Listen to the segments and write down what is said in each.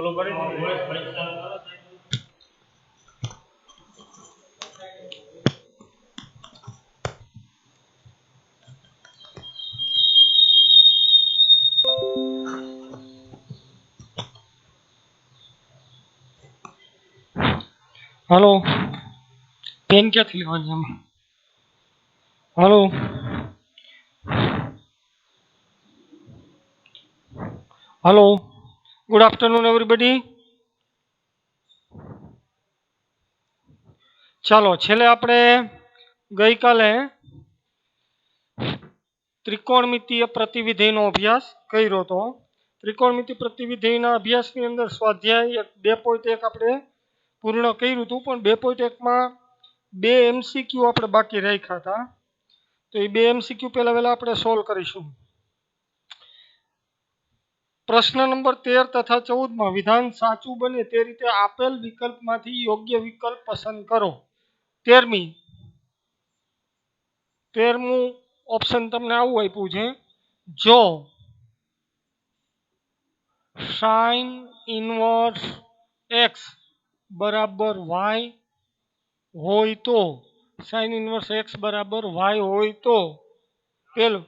Hello pen क्या थी लेवानी आम hello hello good afternoon everybody चलो छेल्ले आपणे गई काले त्रिकोणमितीय प्रतिविधिनो अभ्यास कर्यो तो त्रिकोणमिति प्रतिविधिना अभ्यासनी अंदर स्वाध्याय 2.1 આપણે પૂર્ણ કર્યું હતું પણ 2.1 માં બે MCQ આપણે બાકી રાખ્યા હતા તો એ બે MCQ પહેલા વહેલા આપણે સોલ્વ કરીશું પ્રશ્ન નંબર 13 તથા 14 માં વિધાન સાચું બને તે રીતે આપેલ વિકલ્પમાંથી યોગ્ય વિકલ્પ પસંદ કરો 13મું ઓપ્શન તમને આવું આપ્યું છે જો sin ઇન્વર્સ x બરાબર y હોય તો sin ઇન્વર્સ x બરાબર y હોય તો પેલું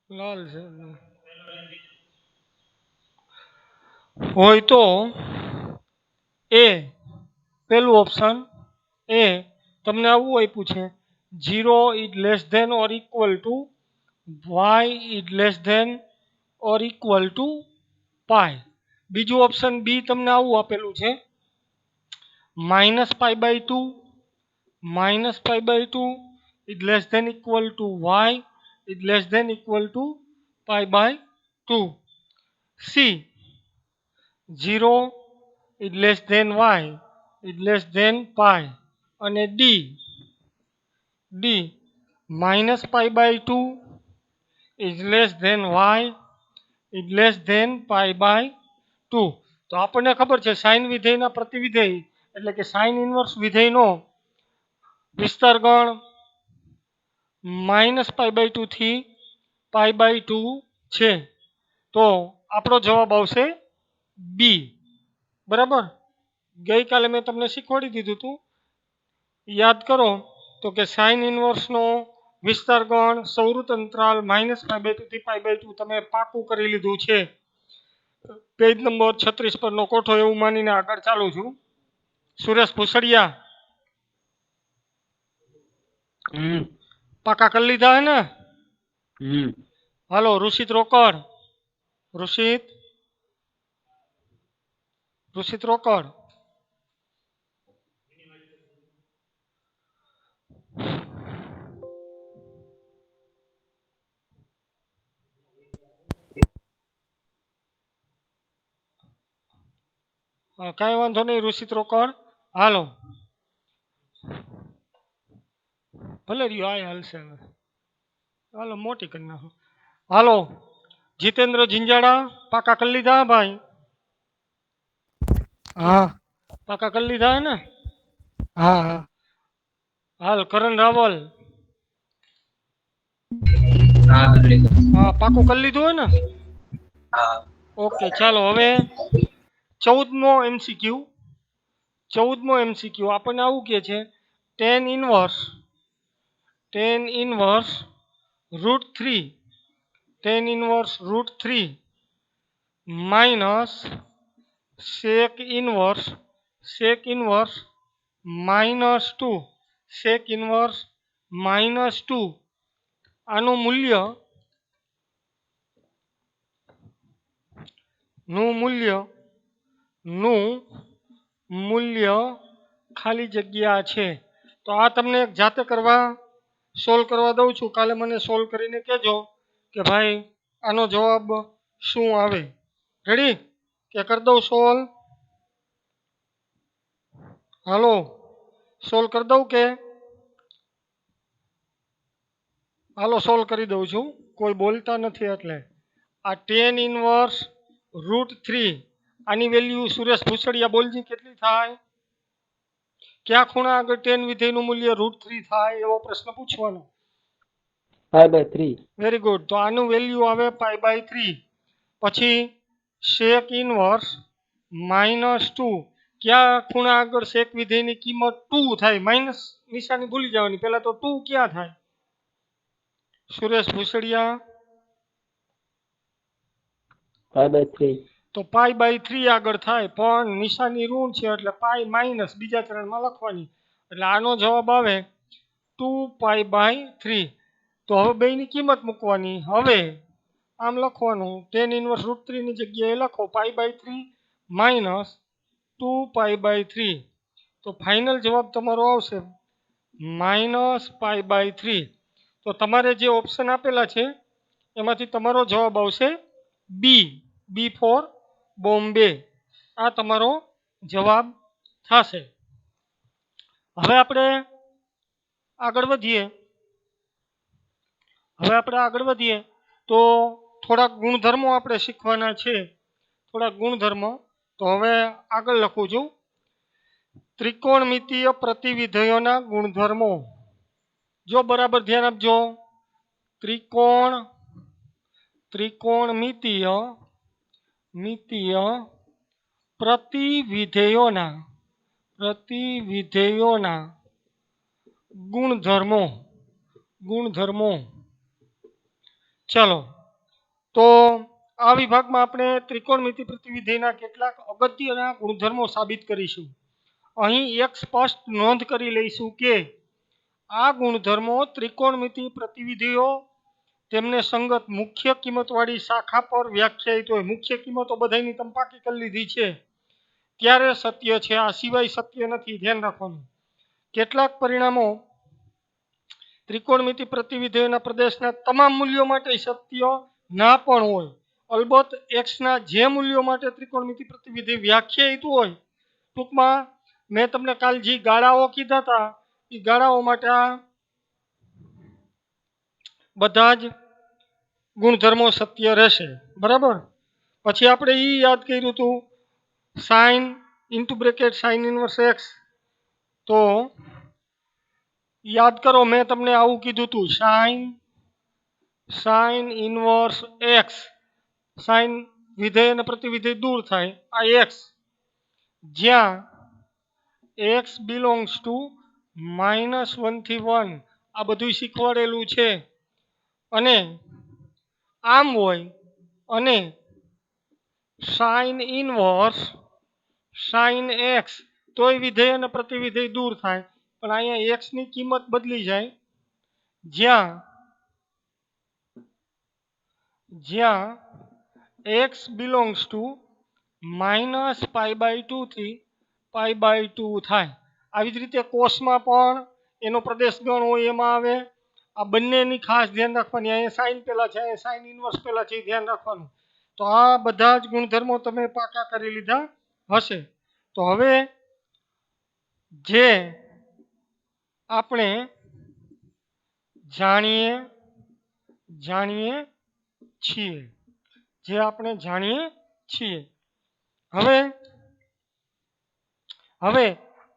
લાલ છે હોય તો એ પેલું ઓપ્શન એ તમને આવું આપ્યું છે 0 is less than or equal to y is less than or equal to pi બીજું ઓપ્શન બી તમને આવું આપેલું છે -π/2 -π/2 is less than equal to y is less than equal to π/2 C 0 is less than y is less than pi અને D -π/2 is less than y is less than π/2 તો આપણને ખબર છે સાઇન વિધેયના પ્રતિવિધેય એટલે કે સાઇન ઇન્વર્સ વિધેયનો વિસ્તાર ગણ -π/2 થી π/2 છે તો આપણો જવાબ આવશે બી બરાબર ગઈકાલે મેં તમને શીખવાડી દીધું હતું યાદ કરો તો કે સાઇન ઇન્વર્સનો વિસ્તાર ગણ સૌરુત અંતરાલ -π/2 થી π/2 તમે પાકું કરી લીધું છે પેજ નંબર 36 પરનો કોઠો એવું માનીને આગળ ચાલુ છું સુરેશ ભૂસડિયા પાકા કરી લીધા હે ને હાલો ઋષિત રોકડ ઋષિત રોકડ કાંઈ વાંધો નહીં ઋષિત રોકડ હાલો ભલે રહ્યો આ હાલશે હવે હાલો મોટી કરી નાખો હાલો જીતેન્દ્ર ઝીંઝાડા પાકા કરી લીધા ભાઈ હા પાકા કરી લીધા હે ને હા હા હાલ કરણ રાવલ હા પાકું કરી લીધું હોય ને ઓકે ચાલો હવે 14મો MCQ આપણને આવું કહે છે tan inverse √3 minus sec inverse -2 આનું મૂલ્ય ખાલી જગ્યા છે તો આ તમને જાતે કરવા સોલ્વ કરવા દઉં છું કાલે મને સોલ્વ કરીને કહેજો કે ભાઈ આનો જવાબ શું આવે રેડી કે કરી દઉં સોલ્વ હાલો સોલ્વ કરી દઉં કે હાલો સોલ્વ કરી દઉં છું કોઈ બોલતા નથી એટલે આ tan ઇન્વર્સ √3 આની વેલ્યુ સુરેશ ભૂસડિયા બોલજી કેટલી થાય ક્યાં ખૂણા આગળ tan વિધેયનું મૂલ્ય √3 થાય એવો પ્રશ્ન પૂછવાનો π/3. Very good. તો આનું વેલ્યુ આવે π/3. પછી sec ઇનવર્સ -2. ક્યાં ખૂણા આગળ sec વિધેયની કિંમત 2 થાય? માઇનસ નિશાની ભૂલી જવાની. પહેલા તો 2 ક્યાં થાય? સુરેશ ભૂસડિયા. π/3. તો π/3 આગળ થાય, પણ નિશાની ઋણ છે એટલે પાઈ માઇનસ બીજા ચરણમાં લખવાની. એટલે આનો જવાબ આવે 2π/3. તો હવે બેની કિંમત મૂકવાની. હવે આમ લખવાનું, tan ઇનવર્સ √3 ની જગ્યાએ લખો π/3 માઇનસ 2π/3. તો ફાઇનલ જવાબ તમારો આવશે -π/3. તો તમારે જે ઓપ્શન આપેલા છે એમાંથી તમારો જવાબ આવશે બી ફોર બોમ્બે. આ તમારો જવાબ થશે. હવે આપણે આગળ વધીએ તો થોડાક ગુણધર્મો આપણે શીખવાના છે. થોડાક ગુણધર્મો. તો હવે આગળ લખું છું. ત્રિકોણમિતીય પ્રતિવિધેયોના ગુણધર્મો. જો બરાબર ધ્યાન આપજો. ત્રિકોણમિતીય પ્રતિવિધેયોના ગુણધર્મો. ચાલો, તો આ વિભાગમાં આપણે ત્રિકોણમિતિ પ્રતિવિધેયના કેટલાક અગત્યના ગુણધર્મો સાબિત કરીશું. અહીં એક સ્પષ્ટ નોંધ કરી લઈશું કે આ ગુણધર્મો ત્રિકોણમિતિ પ્રતિવિધેયો તેમને સંગત મુખ્ય કિંમતવાળી શાખા પર વ્યાખ્યાયિત હોય. મુખ્ય કિંમતો બધાની તમે પાકી કરી લીધી છે ત્યારે સત્ય છે, આ સિવાય સત્ય નથી. ધ્યાન રાખવાનું. કેટલાક પરિણામો ત્રિકોણમિતિ પ્રતિવિધેયોના પ્રદેશના તમામ મૂલ્યો માટે સત્ય ના પણ હોય. અલબત્ત એક્સના જે મૂલ્યો માટે ત્રિકોણમિતિ પ્રતિવિધેય વ્યાખ્યાયિત હોય, ટૂંકમાં મેં તમને કાલ જે ગાળાઓ કીધા હતા એ ગાળાઓ માટે આ બધા જ ગુણધર્મો સત્ય રહેશે. બરાબર. પછી આપણે એ યાદ કર્યું હતું સાઇન સાઇન ઇનવર્સ એક્સ. તો યાદ કરો, મેં તમને આવું કીધું હતું, સાઇન ઇનવર્સ એક્સ. સાઇન વિધેય અને પ્રતિવિધેય દૂર થાય, આ એક્સ, જ્યાં એક્સ બિલોંગ્સ ટુ -1 થી 1. આ બધું શીખવાડેલું છે. અને આમ હોય અને સાઇન ઇનવર્સ સાઇન એક્સ, તોય વિધેય અને પ્રતિવિધેય દૂર થાય. પણ અહીંયા એક્સ ની કિંમત બદલી જાય, જ્યાં એક્સ બિલોંગ્સ ટુ -π/2 થી π/2 થાય. આવી જ રીતે કોષમાં પણ એનો પ્રદેશ ગણ હોય એમાં આવે. આ બંનેની ખાસ ધ્યાન રાખવાની. અહીંયા સાઇન પહેલા છે, અહીંયા સાઇન ઇનવર્સ પહેલા છે, ધ્યાન રાખવાનું. તો આ બધા જ ગુણધર્મો તમે પાકા કરી લીધા હશે. તો હવે જે આપણે જાણીએ છીએ, હવે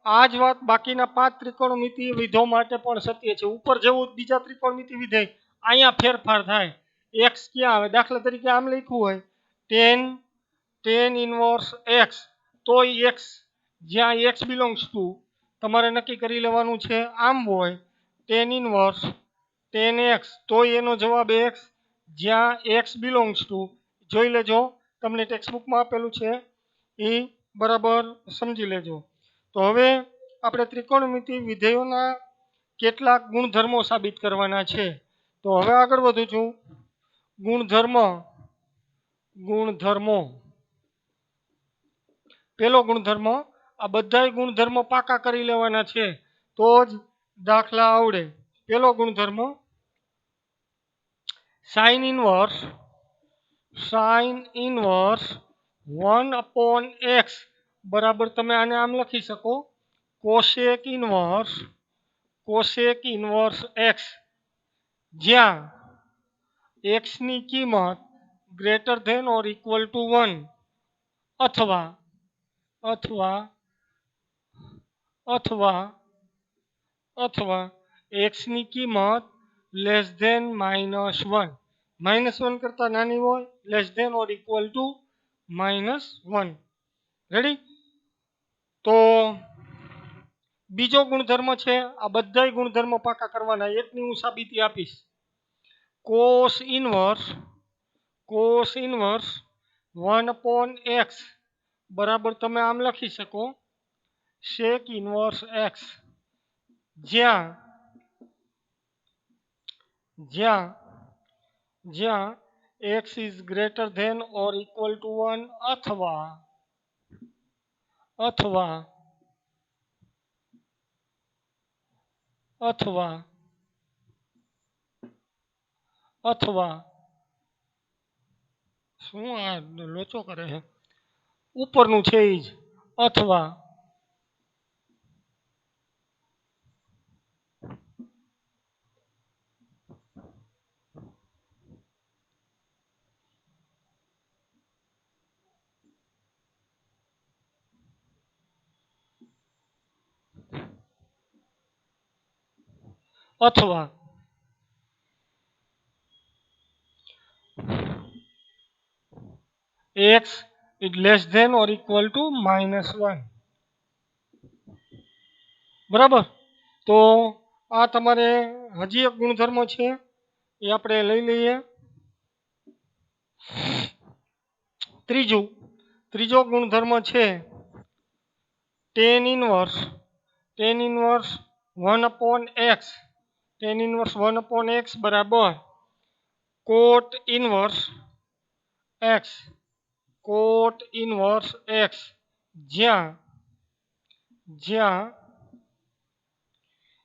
આ જ વાત બાકીના 5 ત્રિકોણમિતિ વિધેયો માટે પણ સત્ય છે. ઉપર જેવું બીજા ત્રિકોણમિતિ વિધેય, અહીંયા ફેરફાર થાય. એક્સ ક્યાં આવે? દાખલા તરીકે આમ લખ્યું હોય tan ઇનવર્સ એક્સ, તો એક્સ જ્યાં એક્સ બિલોંગ્સ ટુ તમારે નક્કી કરી લેવાનું છે. આમ હોય tan ઇનવર્સ tan એક્સ, તો એનો જવાબ એક્સ, જ્યાં એક્સ બિલોંગ્સ ટુ, જોઈ લેજો, તમને ટેક્સ્ટબુકમાં આપેલું છે એ બરાબર સમજી લેજો. તો હવે આપણે ત્રિકોણમિતિ વિધેયોના કેટલાક ગુણધર્મો સાબિત કરવાના છે. તો હવે આગળ વધું છું. ગુણધર્મો. પેલો ગુણધર્મ, આ બધા ગુણધર્મો પાકા કરી લેવાના છે તો જ દાખલા આવડે. પેલો ગુણધર્મ, સાઇન ઇનવર્સ 1/x બરાબર તમે આને આમ લખી શકો કોસેક ઇનવર્સ x, જ્યાં x ની કિંમત greater than or equal to 1 અથવા x ની કિંમત લેસ ધેન -1 -1 કરતા નાની હોય less than or equal to -1 ready તો બીજો ગુણધર્મ છે આ બધાય ગુણધર્મો પાકા કરવાના એકની હું સાબિતી આપીશ cos ઇનવર્સ 1/x બરાબર તમે આમ લખી શકો sec ઇનવર્સ x જ્યાં x is greater than or equal to 1 અથવા શું આ લોચો કરે છે ઉપરનું છે ઈ જ અથવા x is less than or equal to -1 બરાબર તો આ તમારે હજી એક ગુણધર્મ છે એ આપણે લઈ લઈએ ત્રીજો ગુણધર્મ છે tan inverse 1/x tan inverse 1/x બરાબર cot ઇનવર્સ x જ્યાં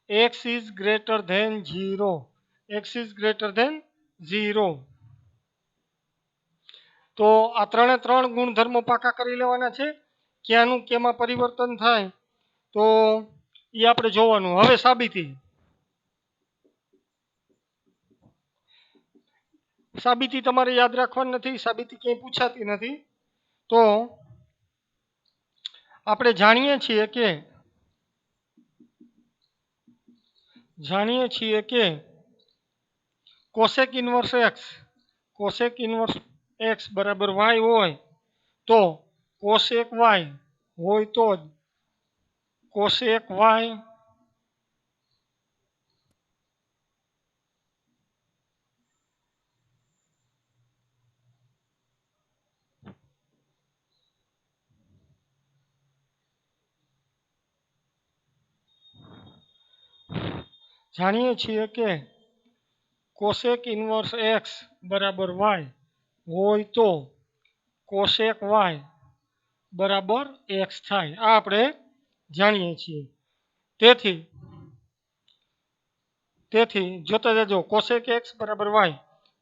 x is greater than 0 તો આ ત્રણ ગુણધર્મો પાકા કરી લેવાના છે ક્યાંનું કેમાં પરિવર્તન થાય તો એ આપણે જોવાનું હવે સાબિતી તમારે યાદ રાખવાની નથી સાબિતી ક્યાંય પૂછાતી નથી તો આપણે જાણીએ છીએ કે cosec ઇનવર્સ x બરાબર y હોય તો cosec y હોય તો જ cosec y જાણીએ છીએ કે cosec ઇનવર્સ x બરાબર y હોય તો cosec y બરાબર x થાય આ આપણે જાણીએ છીએ તેથી જોતા જજો cosec x બરાબર y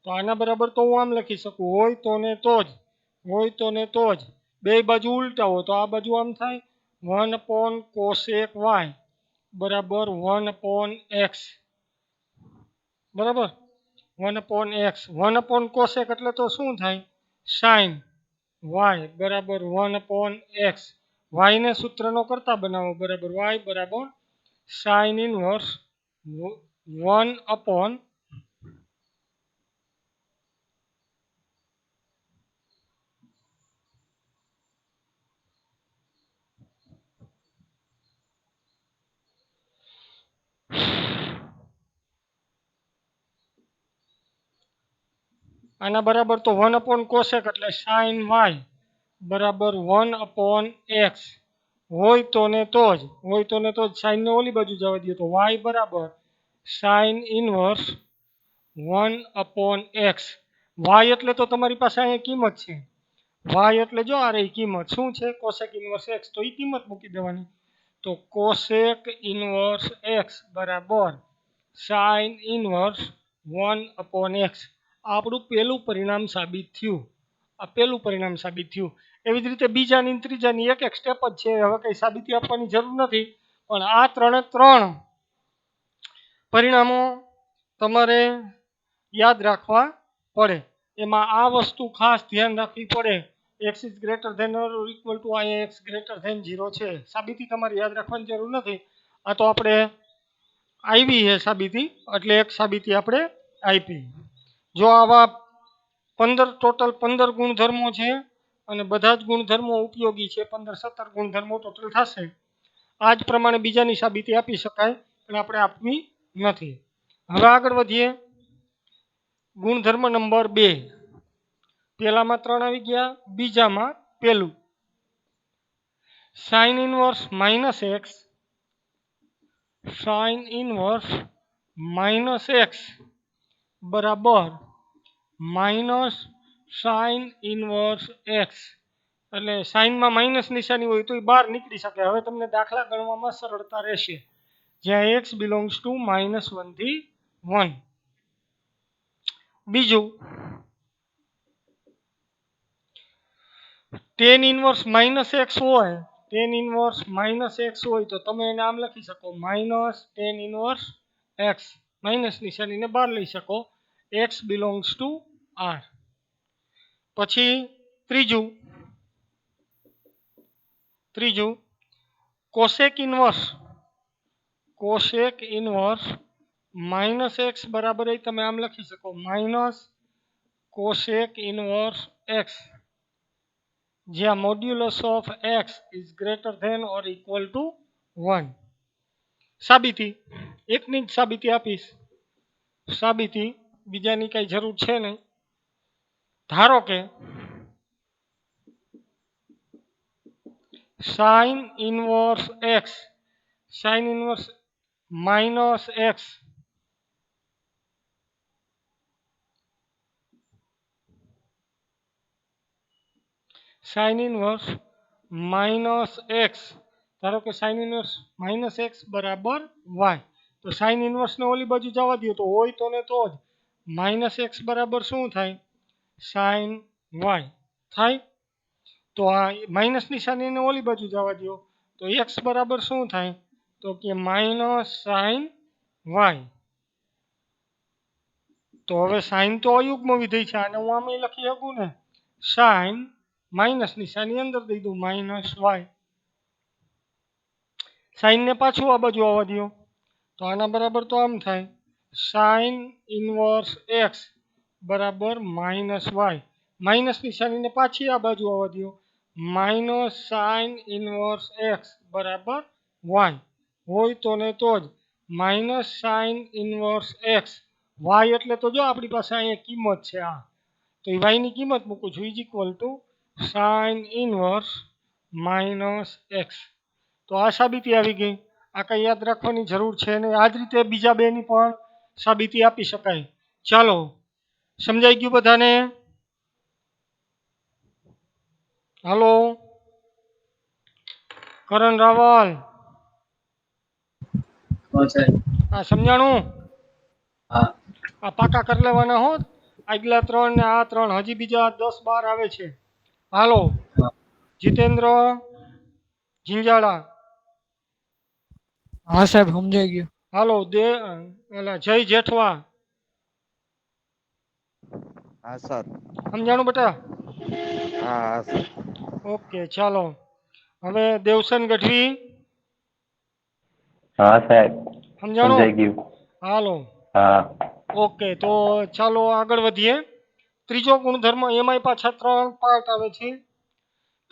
તો આના બરાબર તો હું આમ લખી શકું હોય તો ને તો જ બે બાજુ ઉલટા હોય તો આ બાજુ આમ થાય 1/cosec y બરાબર 1/x બરાબર 1/x 1/cosec એટલે તો શું થાય sin y બરાબર 1/x y ને સૂત્રનો કરતા બનાવો બરાબર y બરાબર sin ઇનવર્સ 1/, આના બરાબર તો 1/cosec એટલે sin y બરાબર 1/x હોય તો ને તો જ sin ને ઓલી બાજુ જવા દઈએ તો y બરાબર sin ઇનવર્સ 1/x y એટલે તો તમારી પાસે અહીંયા કિંમત છે y એટલે જો આ રહી કિંમત શું છે cosec ઇનવર્સ x તો એ કિંમત મૂકી દેવાની તો cosec ઇનવર્સ x બરાબર sin ઇનવર્સ 1/x આપણું પહેલું પરિણામ સાબિત થયું એવી જ રીતે બીજાની અને ત્રીજાની એક સ્ટેપ જ છે હવે કંઈ સાબિતી આપવાની જરૂર નથી પણ આ ત્રણ પરિણામો તમારે યાદ રાખવા પડે એમાં આ વસ્તુ ખાસ ધ્યાન રાખવી પડે x is greater than or equal to અહીંયા x greater than 0 છે સાબિતી તમારે યાદ રાખવાની જરૂર નથી આ તો આપણે આવી છે સાબિતી, એટલે એક સાબિતી આપણે આપી. જો આવા 15 ટોટલ 15 ગુણધર્મો છે અને બધા જ ગુણધર્મો ઉપયોગી છે, 15-17 ગુણધર્મો ટોટલ થશે. આ જ પ્રમાણે બીજાની સાબિતી આપી શકાય, પણ આપણે આપવી નથી. હવે આગળ વધીએ. ગુણધર્મ નંબર 2. પહેલામાં 3 આવી ગયા, બીજામાં પહેલું. sin inverse minus x, sin inverse minus x બરાબર માઇનસ sin ઇનવર્સ એક્સ. એટલે સાઇનમાં માઇનસ નિશાની હોય તો એ બહાર નીકળી શકે. હવે તમને દાખલા ગણવામાં સરળતા રહેશે, જ્યાં x બિલોંગ્સ ટુ -1 થી 1. બીજું, tan ઇનવર્સ માઇનસ એક્સ હોય, tan ઇનવર્સ માઇનસ એક્સ હોય તો તમે એને આમ લખી શકો minus tan inverse x. Minus નિશાનીને બહાર લઈ શકો, x બિલોંગ્સ ટુ r. પછી ત્રીજું કોસેક ઇનવર્સ માઇનસ એક્સ બરાબર તમે આમ લખી શકો માઇનસ કોસેક ઇનવર્સ એક્સ, જ્યાં modulus of x is greater than or equal to 1. સાબિતી એકની જ સાબિતી આપીશ, સાબિતી બીજાની કઈ જરૂર છે નહીં. ધારો કે sin inverse x, sin inverse minus x sin inverse minus x, ધારો કે sin ઇનવર્સ માઇનસ એક્સ બરાબર વાય. તો sin ઇનવર્સ ને ઓલી બાજુ જવા દો તો હોય તો ને તો જ માઇનસ એક્સ બરાબર શું થાય sin વાય થાય. તો આ માઇનસ નિશાનીને ઓલી બાજુ જવા દો તો એક્સ બરાબર શું થાય તો કે માઇનસ sin વાય. તો હવે સાઇન તો અયુગ્મ વિધેય છે, આને હું આમ લખી શકું ને sin માઇનસ નિશાની અંદર દઈ દઉં માઇનસ વાય. સાઇન ને પાછું આ બાજુ આવવા દો તો આના બરાબર તો આમ થાય sin ઇનવર્સ એક્સ બરાબર માઇનસ વાય. માઇનસ નિશાનીને પાછી આ બાજુ આવવા દો માઇનસ sin ઇનવર્સ એક્સ બરાબર વાય. હોય તો ને તો જ minus sin inverse x y, એટલે તો જો આપણી પાસે અહીંયા કિંમત છે આ, તો એ વાયની કિંમત મૂકું છું is equal two sin inverse minus x. તો આ સાબિતી આવી ગઈ. આ કંઈ યાદ રાખવાની જરૂર છે નહીં. આ જ રીતે બીજા બેની પણ સાબિતી આપી શકાય. ચાલો, સમજાઈ ગયું બધાને? હાલો કરણ રાવલ, હા સમજાણું? આ પાકા કરી લેવાના હો, આગલા 3 ને આ 3, હજી બીજા 10-12 આવે છે. હાલો જીતેન્દ્ર ઝીંઝાળા, હા સાહેબ સમજાઈ ગયું. હાલો જય જેઠવા, હા સર. સમજાણું બેટા? હા સર. ઓકે ચાલો. હવે દેવસન ગઢવી, હા સાહેબ સમજાણું? સમજાઈ ગયું. હાલો હા. ઓકે, તો ચાલો આગળ વધીએ. ત્રીજો ગુણધર્મ, એમાંય પાછા 3 પાર્ટ આવે છે.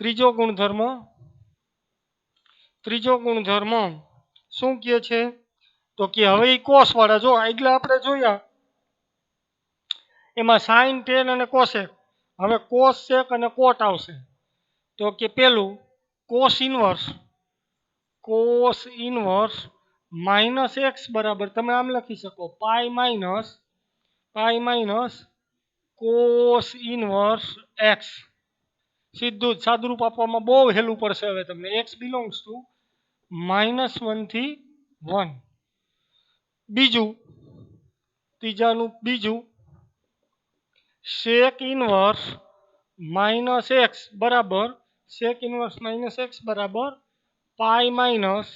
ત્રીજો ગુણધર્મ શું કહે છે તો કે હવે એ કોસ વાળા, જો આગલા આપણે જોયા એમાં સાઇન ટેન અને કોસેક, હવે કોસ સેક અને કોટ આવશે. તો કે પેલું કોસ ઇનવર્સ માઇનસ એક્સ બરાબર તમે આમ લખી શકો pi minus cos inverse x. સીધું જ સાદુરૂપ આપવામાં બહુ હેલું પડશે હવે તમને. એક્સ બિલોંગ્સ ટુ -1 થી 1. ત્રીજાનું બીજું સેક ઇનવર્સ માઇનસ એક્સ બરાબર pi minus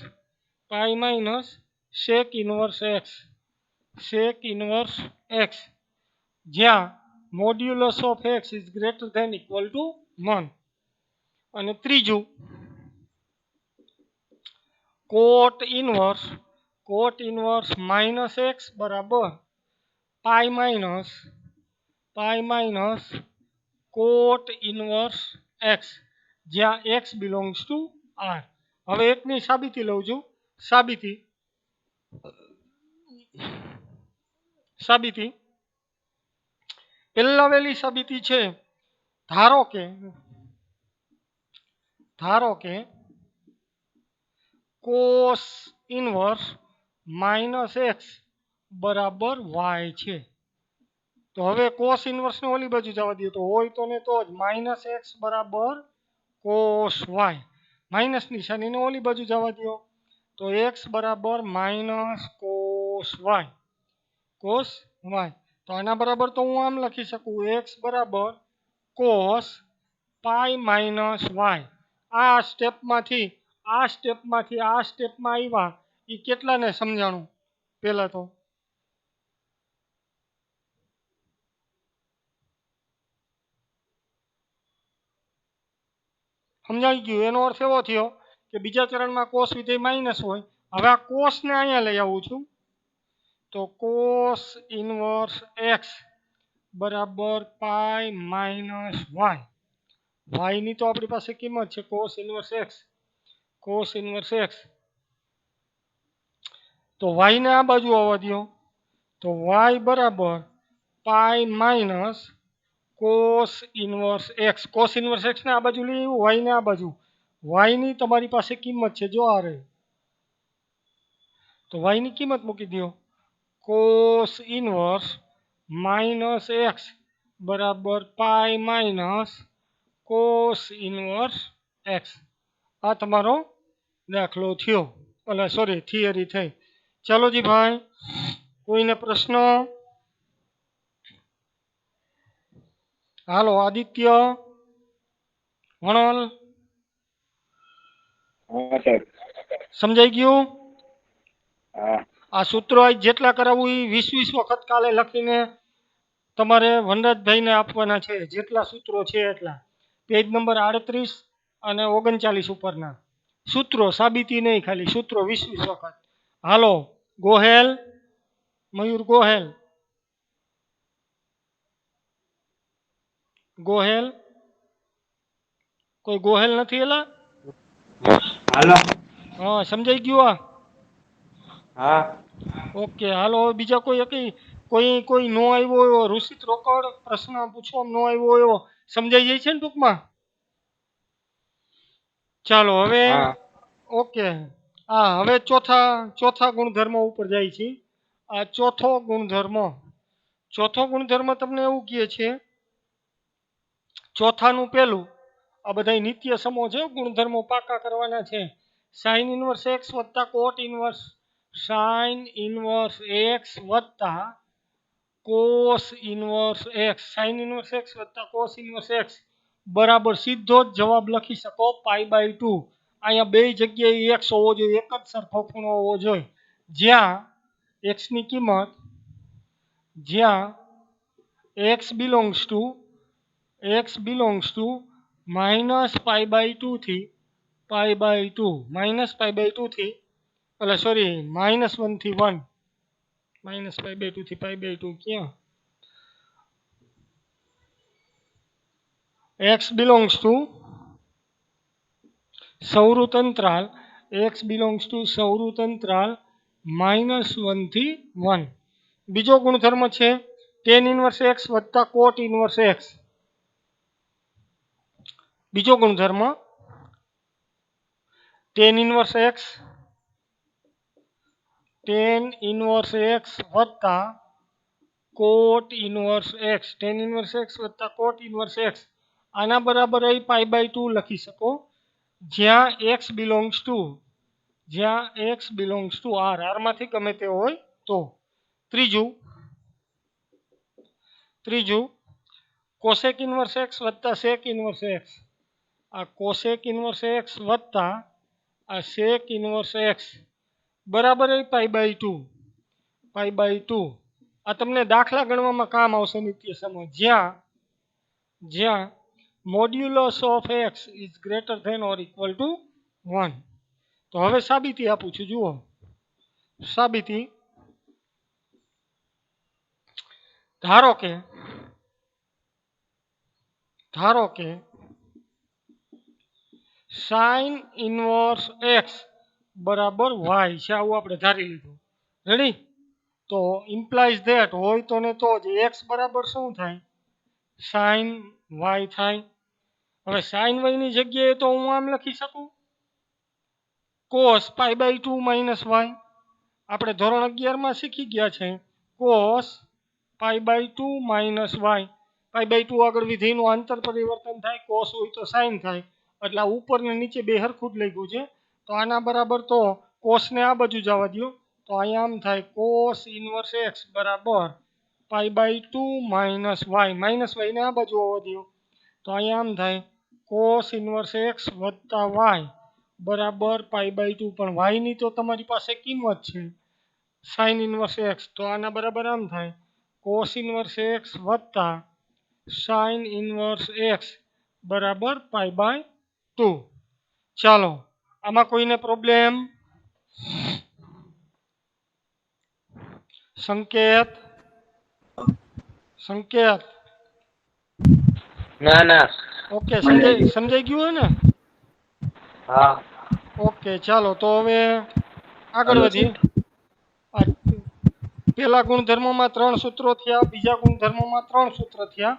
sec inverse x, જ્યાં modulus of x is greater than equal to 1. અને ત્રીજું cot cot inverse minus x બરાબર pi minus cot inverse x, જ્યાં એક્સ બિલોંગ્સ ટુ આર. હવે એકની સાબિતી લઉં છું. સાબિતી પહેલાવેલી સાબિતી છે. ધારો કે કોસ ઇનવર્સ માઇનસ એક્સ બરાબર વાય છે. તો હવે કોસ ઇનવર્સ ને ઓલી બાજુ જવા દો, તો હોય તો ને તો જ માઇનસ એક્સ બરાબર કોસ વાય. માઇનસ નિશાનીને ઓલી બાજુ જવા દો, તો એક્સ બરાબર માઇનસ કોસ વાય. તો આના બરાબર તો હું આમ લખી શકું, એક્સ બરાબર કોસ પાઈ માઇનસ વાય. આ સ્ટેપમાંથી આ સ્ટેપમાં આવ્યા એ કેટલાને સમજાણું? પહેલા તો સમજાઈ ગયું. એનો અર્થ એવો થયો કે બીજા ચરણમાં કોસ વિધેય માઇનસ હોય. હવે આ કોસને અહીંયા લઈ આવું છું, તો કોસ ઇનવર્સ એક્સ બરાબર પાઈ માઇનસ વાય. વાયની તો આપણી પાસે કિંમત છે કોસ ઇનવર્સ એક્સ. તો વાયને આ બાજુ આવવા દો, તો વાય બરાબર pi minus cos inverse x. Cos inverse x ને આ બાજુ લઈ આવ્યું, વાયને આ બાજુ. વાયની તમારી પાસે કિંમત છે, જો આ રહી. તો વાયની કિંમત મૂકી દો, કોસ ઇનવર્સ માઇનસ એક્સ બરાબર pi minus cos inverse x. આ તમારો દાખલો થયો, થિયરી થઈ. ચાલો જી ભાઈ, કોઈને પ્રશ્ન? હાલો આદિત્ય, વણલ, સમજાઈ ગયું? આ સૂત્રો જેટલા કરાવવું એ 20 વખત કાલે લખીને તમારે વનરાજભાઈને આપવાના છે. જેટલા સૂત્રો છે એટલા. પેજ નંબર 38 અને 39 ઉપરના સૂત્રો, સાબિતી નહીં, ખાલી સૂત્રો 20 વખત. હાલો ગોહેલ, મયુર ગોહેલ, કોઈ ગોહેલ નથી? એલા હાલો. હા, સમજાઈ ગયું? હા. ઓકે. હાલો બીજા કોઈ નો આવ્યો એવો ઋષિત રોકડ પ્રશ્ન પૂછવા નો આવ્યો એવો સમજાઈ જાય છે ને ટૂંકમાં? ચાલો હવે ઓકે. હવે ચોથા ગુણધર્મ ઉપર જાય છે. આ ચોથો ગુણધર્મ તમને એવું કહે છે, ચોથાનું પહેલું, આ બધા નિત્ય સમો છે, ગુણધર્મો પાકા કરવાના છે. સાઇન ઇનવર્સ એક્સ વત્તા cot inverse sine inverse x વત્તા cos inverse x. Sign inverse x વત્તા કોસ ઇનવર્સ એક્સ બરાબર સીધો જ જવાબ લખી શકો π/2. અહીંયા બે જગ્યાએ એક્સ હોવો જોઈએ, એક જ સરખો ખૂણો હોવો જોઈએ, જ્યાં એક્સની કિંમત x belongs to minus π/2 થી π/2, minus π/2 થી minus 1 થી 1, minus π/2 થી π/2 ક્યાં? x belongs to સૌરુત અંતરાલ -1 થી 1. બીજો ગુણધર્મ છે tan ઇનવર્સ x વત્તા કોટ ઇનવર્સ x. બીજો ગુણધર્મ tan ઇનવર્સ x વત્તા cot inverse x. tan inverse x વત્તા કોટ ઇનવર્સ x આના બરાબર અહીં π/2 લખી શકો, જ્યાં x belongs to r. r માંથી ગમે તે હોય તો. ત્રીજું કોસેક ઇનવર્સ x વત્તા સેક ઇનવર્સ x. આ કોસેક ઇનવર્સ x વત્તા આ સેક ઇનવર્સ x બરાબર π/2. આ તમને દાખલા ગણવામાં કામ આવશે નિત્ય સમો, જ્યાં modulus of x is greater than or equal to 1. તો હવે સાબિતી આપું છું, જુઓ. સાબિતી ધારો કે સાઇન ઇનવર્સ એક્સ બરાબર વાય છે, આવું આપણે ધારી લીધું. રેડી? તો ઇમ્પ્લાઇઝ ધેટ હોય તો ને તો જ એક્સ બરાબર શું થાય? સાઇન વાય થાય. હવે સાઇન વાયની જગ્યાએ તો હું આમ લખી શકું cos pi by 2 minus y. આપણે ધોરણ 11માં શીખી ગયા છે cos pi by 2 minus y. Pi by 2 આગળ વિધેયનું આંતર પરિવર્તન થાય, કોસ હોય તો સાઇન થાય. એટલે આ ઉપર ને નીચે બે હરખું જ લખ્યું છે. તો આના બરાબર તો કોસને આ બાજુ જવા દો. તો અહીંયા આમ થાય કોસ ઇનવર્સ એક્સ બરાબર pi by 2 minus Y. Minus વાયને આ બાજુ આવવા દો. તો અહીંયા આમ થાય કોસ ઇનવર્સ એક્સ વત્તા વાય બરાબર પાઈ બાય 2. પણ વાયની તો તમારી પાસે કિંમત છે સાઇન ઇનવર્સ એક્સ. તો આના બરાબર આમ થાય કોસ ઇનવર્સ એક્સ વત્તા સાઇન ઇનવર્સ એક્સ બરાબર પાઈ બાય 2. ચાલો, આમાં કોઈને પ્રોબ્લેમ? સંકેત ના ના. ઓકે, સમજાઈ ગયું હોય ને? હા. ઓકે, ચાલો તો હવે આગળ વધીએ. આ પહેલા ગુણધર્મમાં 3 સૂત્રો થયા, બીજા ગુણધર્મમાં 3 સૂત્ર થયા,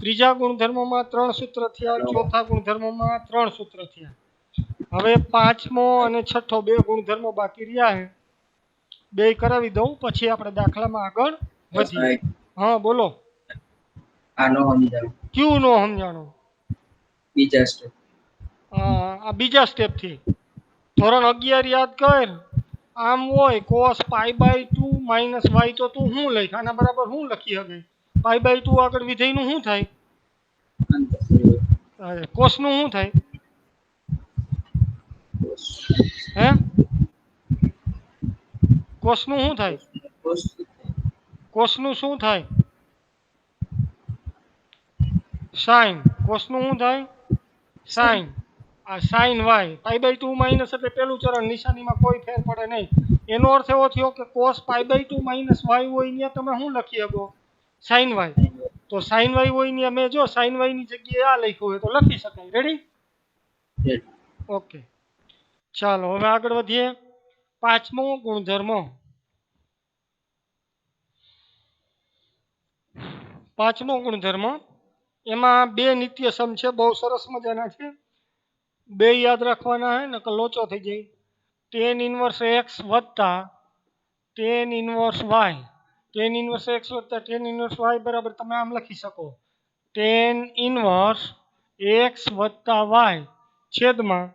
ત્રીજા ગુણધર્મમાં 3 સૂત્ર થયા, ચોથા ગુણધર્મમાં 3 સૂત્ર થયા. હવે પાંચમો અને છઠ્ઠો બે ગુણધર્મો બાકી રહ્યા છે. બે કરાવી દઉં પછી આપણે દાખલામાં આગળ વધીએ. હા બોલો. આનો સમજાવો. ક્યુ નો સમજાણો? બીજા સ્ટેપ. આ બીજા સ્ટેપથી ધોરણ 11 યાદ કર. આમ હોય cos pi by 2 minus y તો તું શું લખ? આના બરાબર શું લખી શકે? પાઈ બાય 2 આગળ વિધેયનું શું થાય? કોસનું શું થાય? હે? કોસનું શું થાય? કોસનું શું થાય? સાઇન. કોસનું શું થાય? સાઇન. આ sine y pi by 2 minus એટલે પેલું ચરણ, નિશાનીમાં કોઈ ફેર પડે નહીં. એનો અર્થ એવો થયો કે cos pi by 2 minus y હોય ત્યાં તમે શું લખી શકો? Sine y. તો સાઇન વાય હોય ત્યાં મેં જો સાઇન વાય ની જગ્યાએ આ લખ્યું હોય તો લખી શકાય. રેડી? ઓકે, ચાલો હવે આગળ વધીએ. પાંચમો ગુણધર્મ. પાંચમો ગુણધર્મ એમાં બે નિત્ય સમ છે, બહુ સરસ મજાના છે. બે યાદ રાખવાના હે નકર લોચો થઈ જાય. ટેન ઇનવર્સ એક્સ વત્તા tan inverse y. Tan inverse x વત્તા ટેન ઇનવર્સ વાય બરાબર તમે આમ લખી શકો ટેન ઇનવર્સ એક્સ વત્તા વાય છેદમાં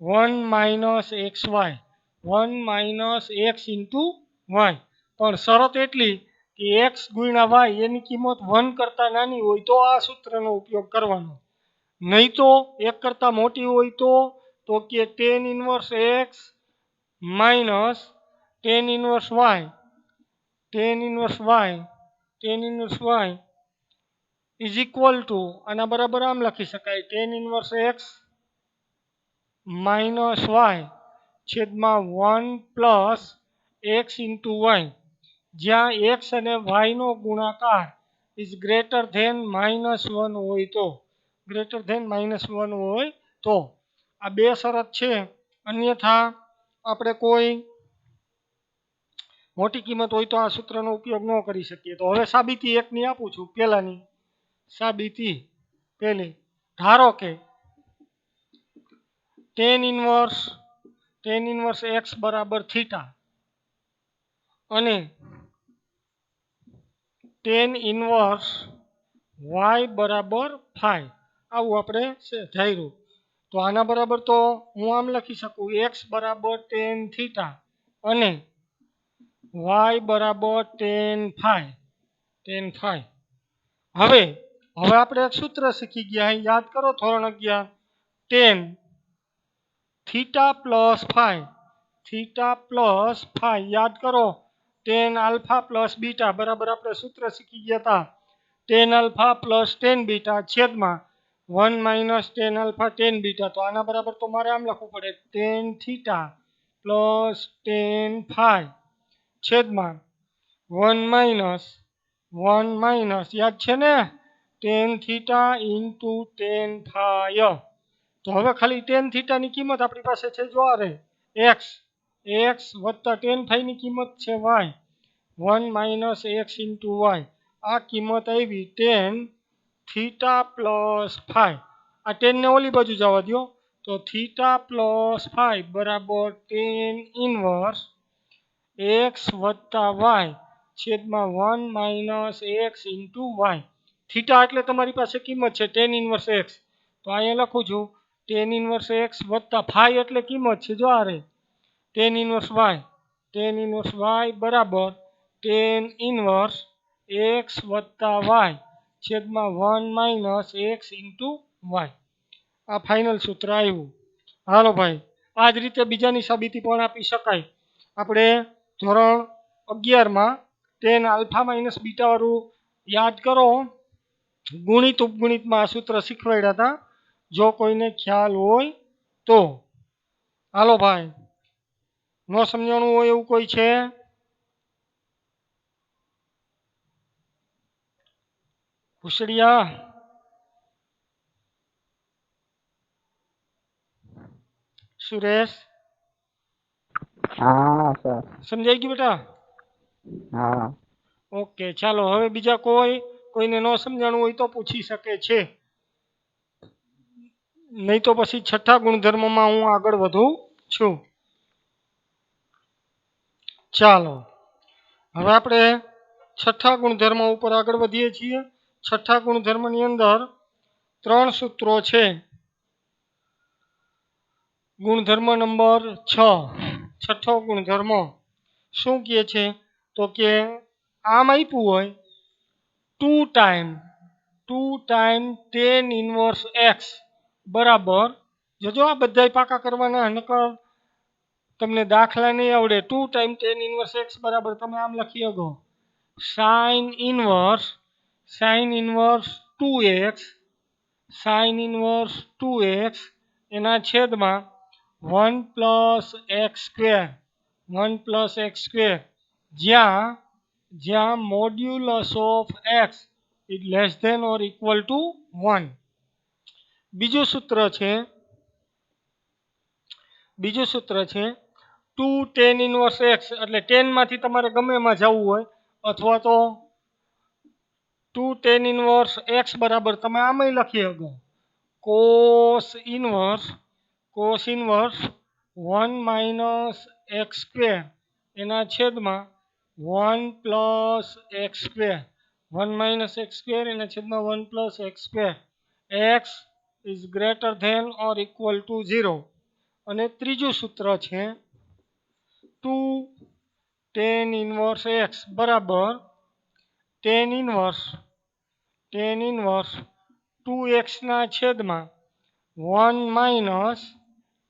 1 minus x y. 1 minus x into y. પણ શરત એટલી કે એક્સ ગુણ્યા વાય એની કિંમત 1 કરતાં નાની હોય તો આ સૂત્રનો ઉપયોગ કરવાનો, નહીં તો 1 કરતાં મોટી હોય તો કે tan inverse x minus tan inverse y. Tan inverse y. Tan inverse y is equal to આના બરાબર આમ લખી શકાય tan inverse x minus y છેદમાં 1 પ્લસ એક્સ ઇન્ટુ વાય, જ્યાં એક્સ અને વાયનો ગુણાકાર ઇઝ ગ્રેટર ધેન -1 હોય તો. ગ્રેટર ધેન -1 હોય તો આ બે શરત છે. અન્યથા આપણે કોઈ મોટી કિંમત હોય તો આ સૂત્રનો ઉપયોગ ન કરી શકીએ. તો હવે સાબિતી એકની આપું છું. પહેલાની સાબિતી પહેલી, ધારો કે ટેન ઇનવર્સ એક્સ બરાબર થીટા અને ટેન ઇનવર્સ વાય બરાબર ફાઈ. આવું આપણે ધાર્યું. તો આના બરાબર તો હું આમ લખી શકું એક્સ બરાબર ટેન થીટા અને વાય બરાબર ટેન ફાઈ. હવે આપણે એક સૂત્ર શીખી ગયા, યાદ કરો ધોરણ 11 tan theta plus phi. Theta plus phi યાદ કરો. ટેન આલ્ફા પ્લસ બીટા બરાબર આપણે સૂત્ર શીખી ગયા હતા tan alpha plus tan beta છેદમાં 1 minus tan alpha tan beta. તો આના બરાબર તો મારે આમ લખવું પડે tan theta plus tan phi છેદમાં 1 માઇનસ યાદ છે ને tan theta into tan phi. તો હવે ખાલી ટેન થીટાની કિંમત આપણી પાસે છે જો આ રહે એક્સ વત્તા ટેન ફાઈની કિંમત છે y 1 minus x into y. આ કિંમત આવી ટેન થીટા પ્લસ ફાઈ. આ ટેનને ઓલી બાજુ જવા દો તો થીટા પ્લસ ફાઈ બરાબર ટેન ઇનવર્સ એક્સ વત્તા વાય છેદમાં 1 minus x into y. Theta એટલે તમારી પાસે કિંમત છે ટેન ઇનવર્સ એક્સ. તો અહીંયા લખું છું ટેન ઇનવર્સ એક્સ વત્તા ફાઈ એટલે કિંમત છે જો આ રે ટેન ઇનવર્સ વાય બરાબર ટેન ઇનવર્સ એક્સ વત્તા વાય છેદમાં 1 માઇનસ એક્સ ઇન્ટુ વાય. આ ફાઇનલ સૂત્ર આવ્યું. હાલો ભાઈ આ જ રીતે બીજાની સાબિતી પણ આપી શકાય. આપણે ધોરણ 11માં ટેન આલ્ફા માઇનસ બીટાવાળું યાદ કરો ગુણિત ઉપગુણિતમાં આ સૂત્ર શીખવાડ્યા હતા. જો કોઈને ખ્યાલ હોય તો હાલો ભાઈ ન સમજાણું હોય એવું કોઈ છે? ભૂસડિયા સુરેશ હા સર. સમજાઈ ગયું બેટા? હા. ઓકે ચાલો હવે બીજા કોઈને ન સમજાણું હોય તો પૂછી શકે છે. નહીં તો પછી છઠ્ઠા ગુણધર્મમાં હું આગળ વધું છું. ચાલો હવે આપણે છઠ્ઠા ગુણધર્મ ઉપર આગળ વધીએ છીએ. છઠ્ઠા ગુણધર્મની અંદર 3 સૂત્રો છે. ગુણધર્મ નંબર 6 છઠ્ઠો ગુણધર્મ શું કહે છે તો કે આમ આપ્યું હોય 2 ટાઈમ ટેન ઇનવર્સ એક્સ બરાબર જો આ બધા પાકા કરવાના નકર તમને દાખલા નહીં આવડે. 2 ટાઈમ ટેન ઇનવર્સ એક્સ બરાબર તમે આમ લખી શકો સાઇન ઇનવર્સ 2x એના છેદમાં 1 પ્લસ એક્સ સ્ક્વેર જ્યાં modulus of x is less than or equal to 1. બીજું સૂત્ર છે 2 ટેન ઇનવર્સ એક્સ એટલે 10 માંથી તમારે ગમે એમાં જવું હોય અથવા તો 2 ટેન ઇનવર્સ એક્સ બરાબર તમે આમાંય લખી શકો cos inverse 1 minus X square એના છેદમાં 1 plus x square 1 minus X square એના છેદમાં 1 plus x square X is greater than or equal to 0. અને ત્રીજું સૂત્ર છે 2 ટેન ઇનવર્સ એક્સ બરાબર ટેન ઇનવર્સ 2xના છેદમાં 1 minus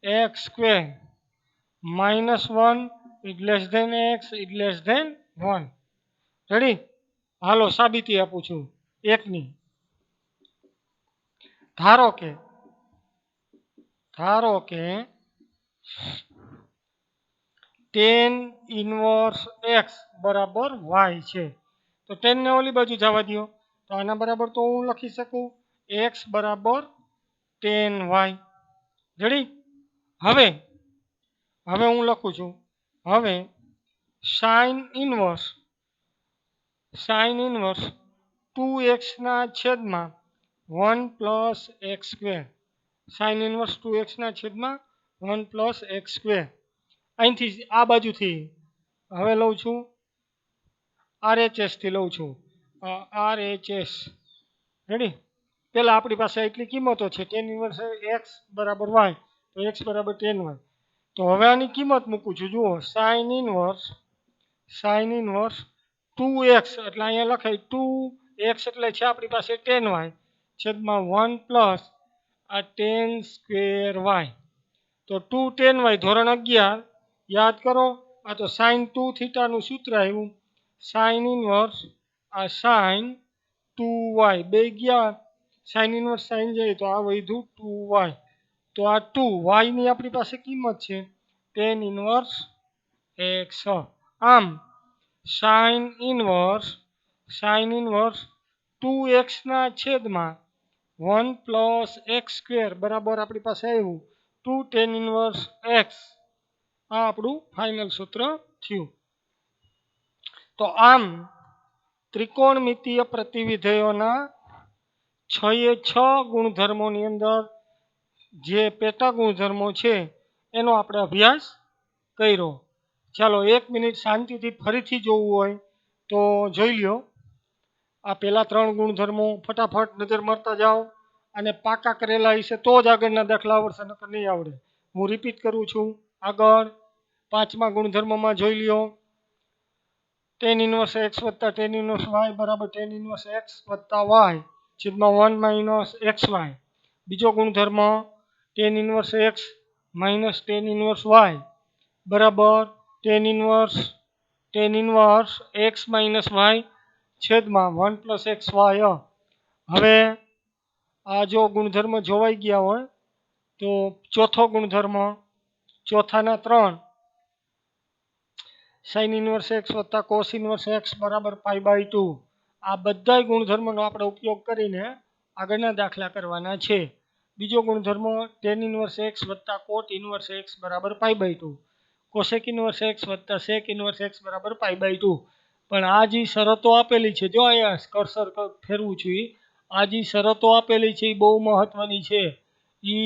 X square -1 is less than x is less than 1. Ready? હાલો સાબિતી આપું છું એકની. ધારો કે ટેન ઇનવર્સ એક્સ બરાબર વાય છે તો 10 ને ઓલી બાજુ જવા દો તો આના બરાબર તો હું લખી શકું એક્સ બરાબર 10y. રેડી? હવે હું લખું છું હવે સાઇન ઇનવર્સ 2xના છેદમાં 1 plus x square sine inverse 2xના છેદમાં 1 પ્લસ એક્સ સ્ક્વેર અહીંથી આ બાજુથી હવે લઉં છું RHSથી લઉં છું RHS. રેડી? પહેલાં આપણી પાસે એટલી કિંમતો છે ટેન ઇનવર્સ એક્સ બરાબર વાય તો એક્સ બરાબર 10y. તો હવે આની કિંમત મૂકું છું જુઓ સાઇન ઇનવર્સ 2x એટલે અહીંયા લખાય 2x એટલે છે આપણી પાસે 10y છેદમાં 1 પ્લસ આ 10 સ્ક્વેર વાય. તો 2 10y ધોરણ 11 યાદ કરો. આ તો સાઇન 2 થીટાનું સૂત્ર આવ્યું સાઇન ઇનવર્સ આ સાઇન 2y બે ગયા સાઇન ઇનવર્સ સાઇન જાય તો આ વધ્યું 2y. તો આ 2 વાયની આપણી પાસે કિંમત છે tan ઇન્વર્સ x. આમ sin ઇન્વર્સ 2x ના છેદમાં 1 પ્લસ એક્સ સ્ક્વેર બરાબર આપણી પાસે આવ્યું 2 tan ઇન્વર્સ x. આ આપણું ફાઇનલ સૂત્ર થયું. તો આમ ત્રિકોણમિતીય પ્રતિવિધેયોના 6 ગુણધર્મોની અંદર જે પેટા ગુણધર્મો છે એનો આપણે અભ્યાસ કર્યો. ચાલો 1 મિનિટ શાંતિથી ફરીથી જોવું હોય તો જોઈ લ્યો. આ પહેલા 3 ગુણધર્મો ફટાફટ નજર મારતા જાઓ અને પાકા કરેલા હશે તો જ આગળના દાખલા આવડશે, નકર નહીં આવડે. હું રિપીટ કરું છું. આગળ 5મા ગુણધર્મમાં જોઈ લ્યો. tan ઇન્વર્સ x વત્તા tan ઇન્વર્સ y બરાબર tan ઇન્વર્સ x વત્તા y છેદમાં 1 માઇનસ xy. બીજો ગુણધર્મ tan inverse x minus tan inverse y બરાબર tan inverse x minus y છેદમાં 1 પ્લસ xy. હવે આ જો ગુણધર્મ જોવાઈ ગયા હોય તો ચોથો ગુણધર્મ ચોથાના 3 sin ઇન્વર્સ x વત્તા cos ઇન્વર્સ x બરાબર π/2. આ બધા ગુણધર્મનો આપણે ઉપયોગ કરીને આગળના દાખલા કરવાના છે. બીજો ગુણધર્મ tan ઇન્વર્સ x વત્તા cot ઇન્વર્સ x બરાબર π/2. cosec ઇન્વર્સ x વત્તા sec ઇન્વર્સ x બરાબર π/2. પણ આ જે શરતો આપેલી છે, જો અહીંયા કર્સર ફેરવું છું, આ જે શરતો આપેલી છે એ બહુ મહત્વની છે. એ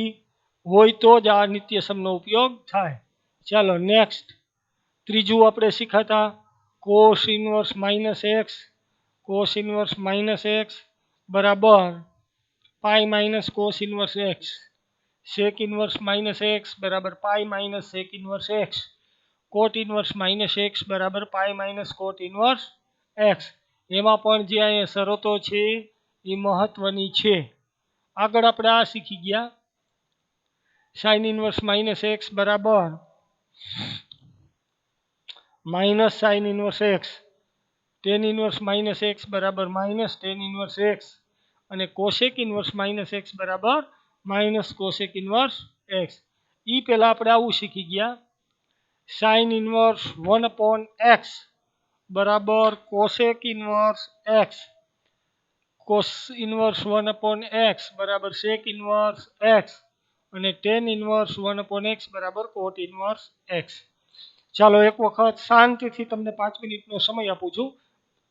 હોય તો જ આ નિત્યસમનો ઉપયોગ થાય. ચાલો નેક્સ્ટ ત્રીજું આપણે શીખાતા cos ઇન્વર્સ માઇનસ x બરાબર pi minus cos inverse x. sec inverse minus x બરાબર pi minus sec inverse x. cot inverse minus x બરાબર pi minus cot inverse x. એમાં પણ જે અહીંયા શરતો છે એ મહત્વની છે. આગળ આપણે આ શીખી ગયા sin ઇન્વર્સ માઇનસ x બરાબર minus sin inverse x. tan inverse minus x બરાબર માઇનસ tan ઇન્વર્સ x. અને cosec ઇન્વર્સ માઇનસ x બરાબર માઇનસ cosec ઇન્વર્સ x. એ પહેલાં આપણે આવું શીખી ગયા sin ઇન્વર્સ 1/x બરાબર cosec inverse x. cos inverse 1/x બરાબર sec ઇન્વર્સ x. અને tan ઇન્વર્સ 1/x બરાબર cot ઇન્વર્સ x. ચાલો એક વખત શાંતિથી તમને 5 મિનિટનો સમય આપું છું.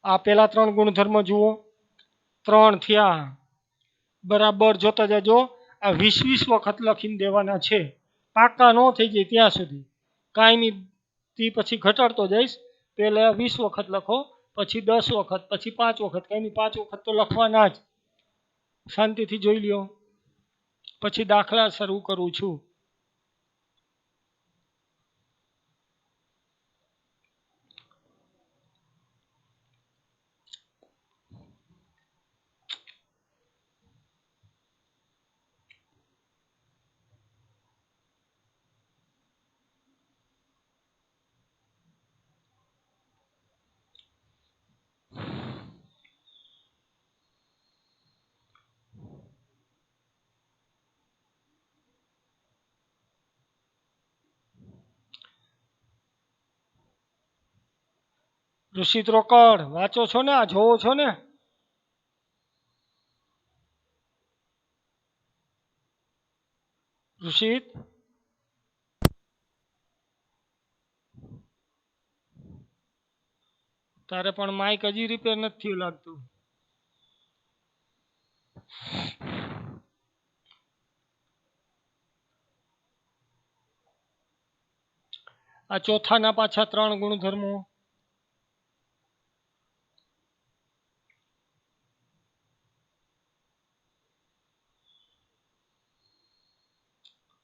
આ પહેલા 3 ગુણધર્મ જુઓ. 3 થયા બરાબર જોતા જાજો. આ 20 વખત લખીને દેવાના છે, પાકા ન થઈ જાય ત્યાં સુધી. કાયમી થી પછી ઘટાડતો જઈશ. પહેલા 20 વખત લખો, પછી 10 વખત, પછી 5 વખત. કાંઈ 5 વખત તો લખવાના જ. શાંતિથી જોઈ લ્યો. પછી દાખલા શરૂ કરું છું. ઋષિત રોકડ વાંચો છો ને? આ જોવો છો ને? ઋષિત તારે પણ માઇક હજી રિપેર નથી થયું લાગતું. આ ચોથાના પાછા 3 ગુણધર્મો.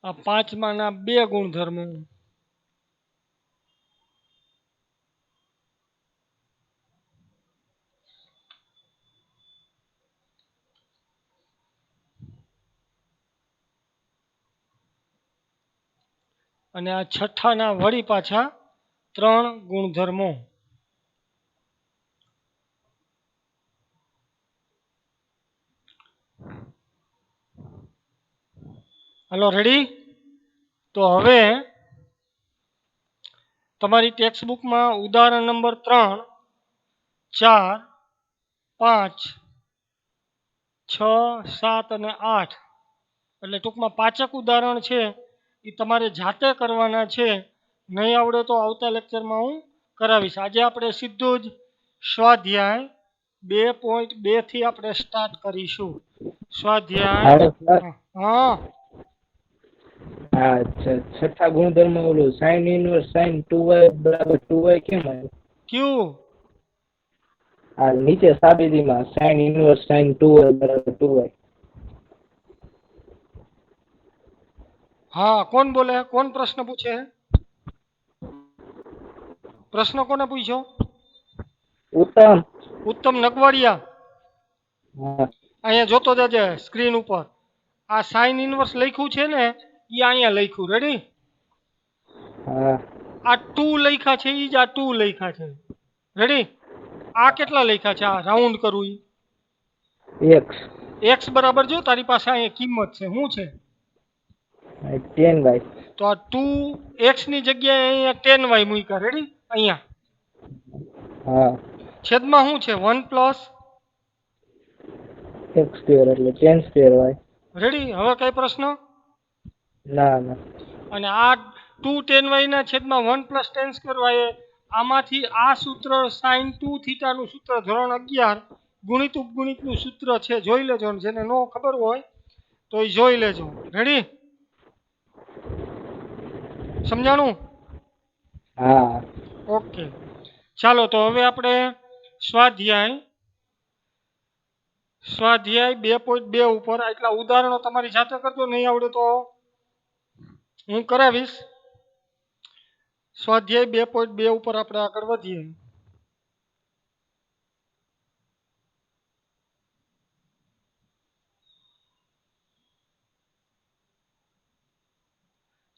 આ 5માના 2 ગુણધર્મો. અને આ છઠ્ઠાના વળી પાછા 3 ગુણધર્મો. હાલો રેડી? તો હવે તમારી ટેક્સ્ટ બુકમાં ઉદાહરણ નંબર 3, 4, 5, 6, 7 અને 8 એટલે ટૂંકમાં 5 ઉદાહરણ છે એ તમારે જાતે કરવાના છે. નહીં આવડે તો આવતા લેક્ચરમાં હું કરાવીશ. આજે આપણે સીધું જ સ્વાધ્યાય 2.2 થી આપણે સ્ટાર્ટ કરીશું. સ્વાધ્યાય હાલો સર. હા હા છઠ્ઠા ગુણધર્મ ઓલું sin ઇન્વર્સ sin 2y બરાબર 2y કેમ આવ્યું? ક્યુ આ નીચે સાબિતીમાં sin ઇન્વર્સ sin 2y બરાબર 2y. હા કોણ બોલે? કોણ પ્રશ્ન પૂછે? પ્રશ્ન કોને પૂછ્યો? ઉત્તમ. ઉત્તમ નગવાડિયા. હા અહીંયા જોતો જજે સ્ક્રીન ઉપર. આ સાઇન ઇનવર્સ લખ્યું છે ને એ અહીંયા લખ્યું. રેડી? હા આ 2 લખ્યા છે એ જ આ 2 લખ્યા છે. રેડી? આ કેટલા લખ્યા છે? આ રાઉન્ડ કરું x x બરાબર જો તારી પાસે અહીંયા કિંમત છે. શું છે? 10y. તો આ 2x ની જગ્યાએ અહીંયા 10y મૂક્યા. રેડી? અહીંયા હા છેદમાં શું છે? 1 પ્લસ x સ્ક્વેર એટલે 10 સ્ક્વેર y. રેડી? હવે કઈ પ્રશ્ન? ના ના અને આ 2 10y ના છેદમાં 1 પ્લસ 10 સ્ક્વેર y આમાંથી આ સૂત્ર sin 2 થીટા નું સૂત્ર ધોરણ 11 ગુણિત ઉપગુણિત નું સૂત્ર છે. જોઈ લેજો. જેને નો ખબર હોય તો એ જોઈ લેજો. રેડી? સમજાણું? હા ઓકે ચાલો તો હવે આપણે સ્વાધ્યાય 2.2 ઉપર આટલા ઉદાહરણો તમારી જાતે કરજો. નહીં આવડે તો હું કરાવીશ. સ્વાધ્યાય 2.2 ઉપર આપણે આગળ વધીએ.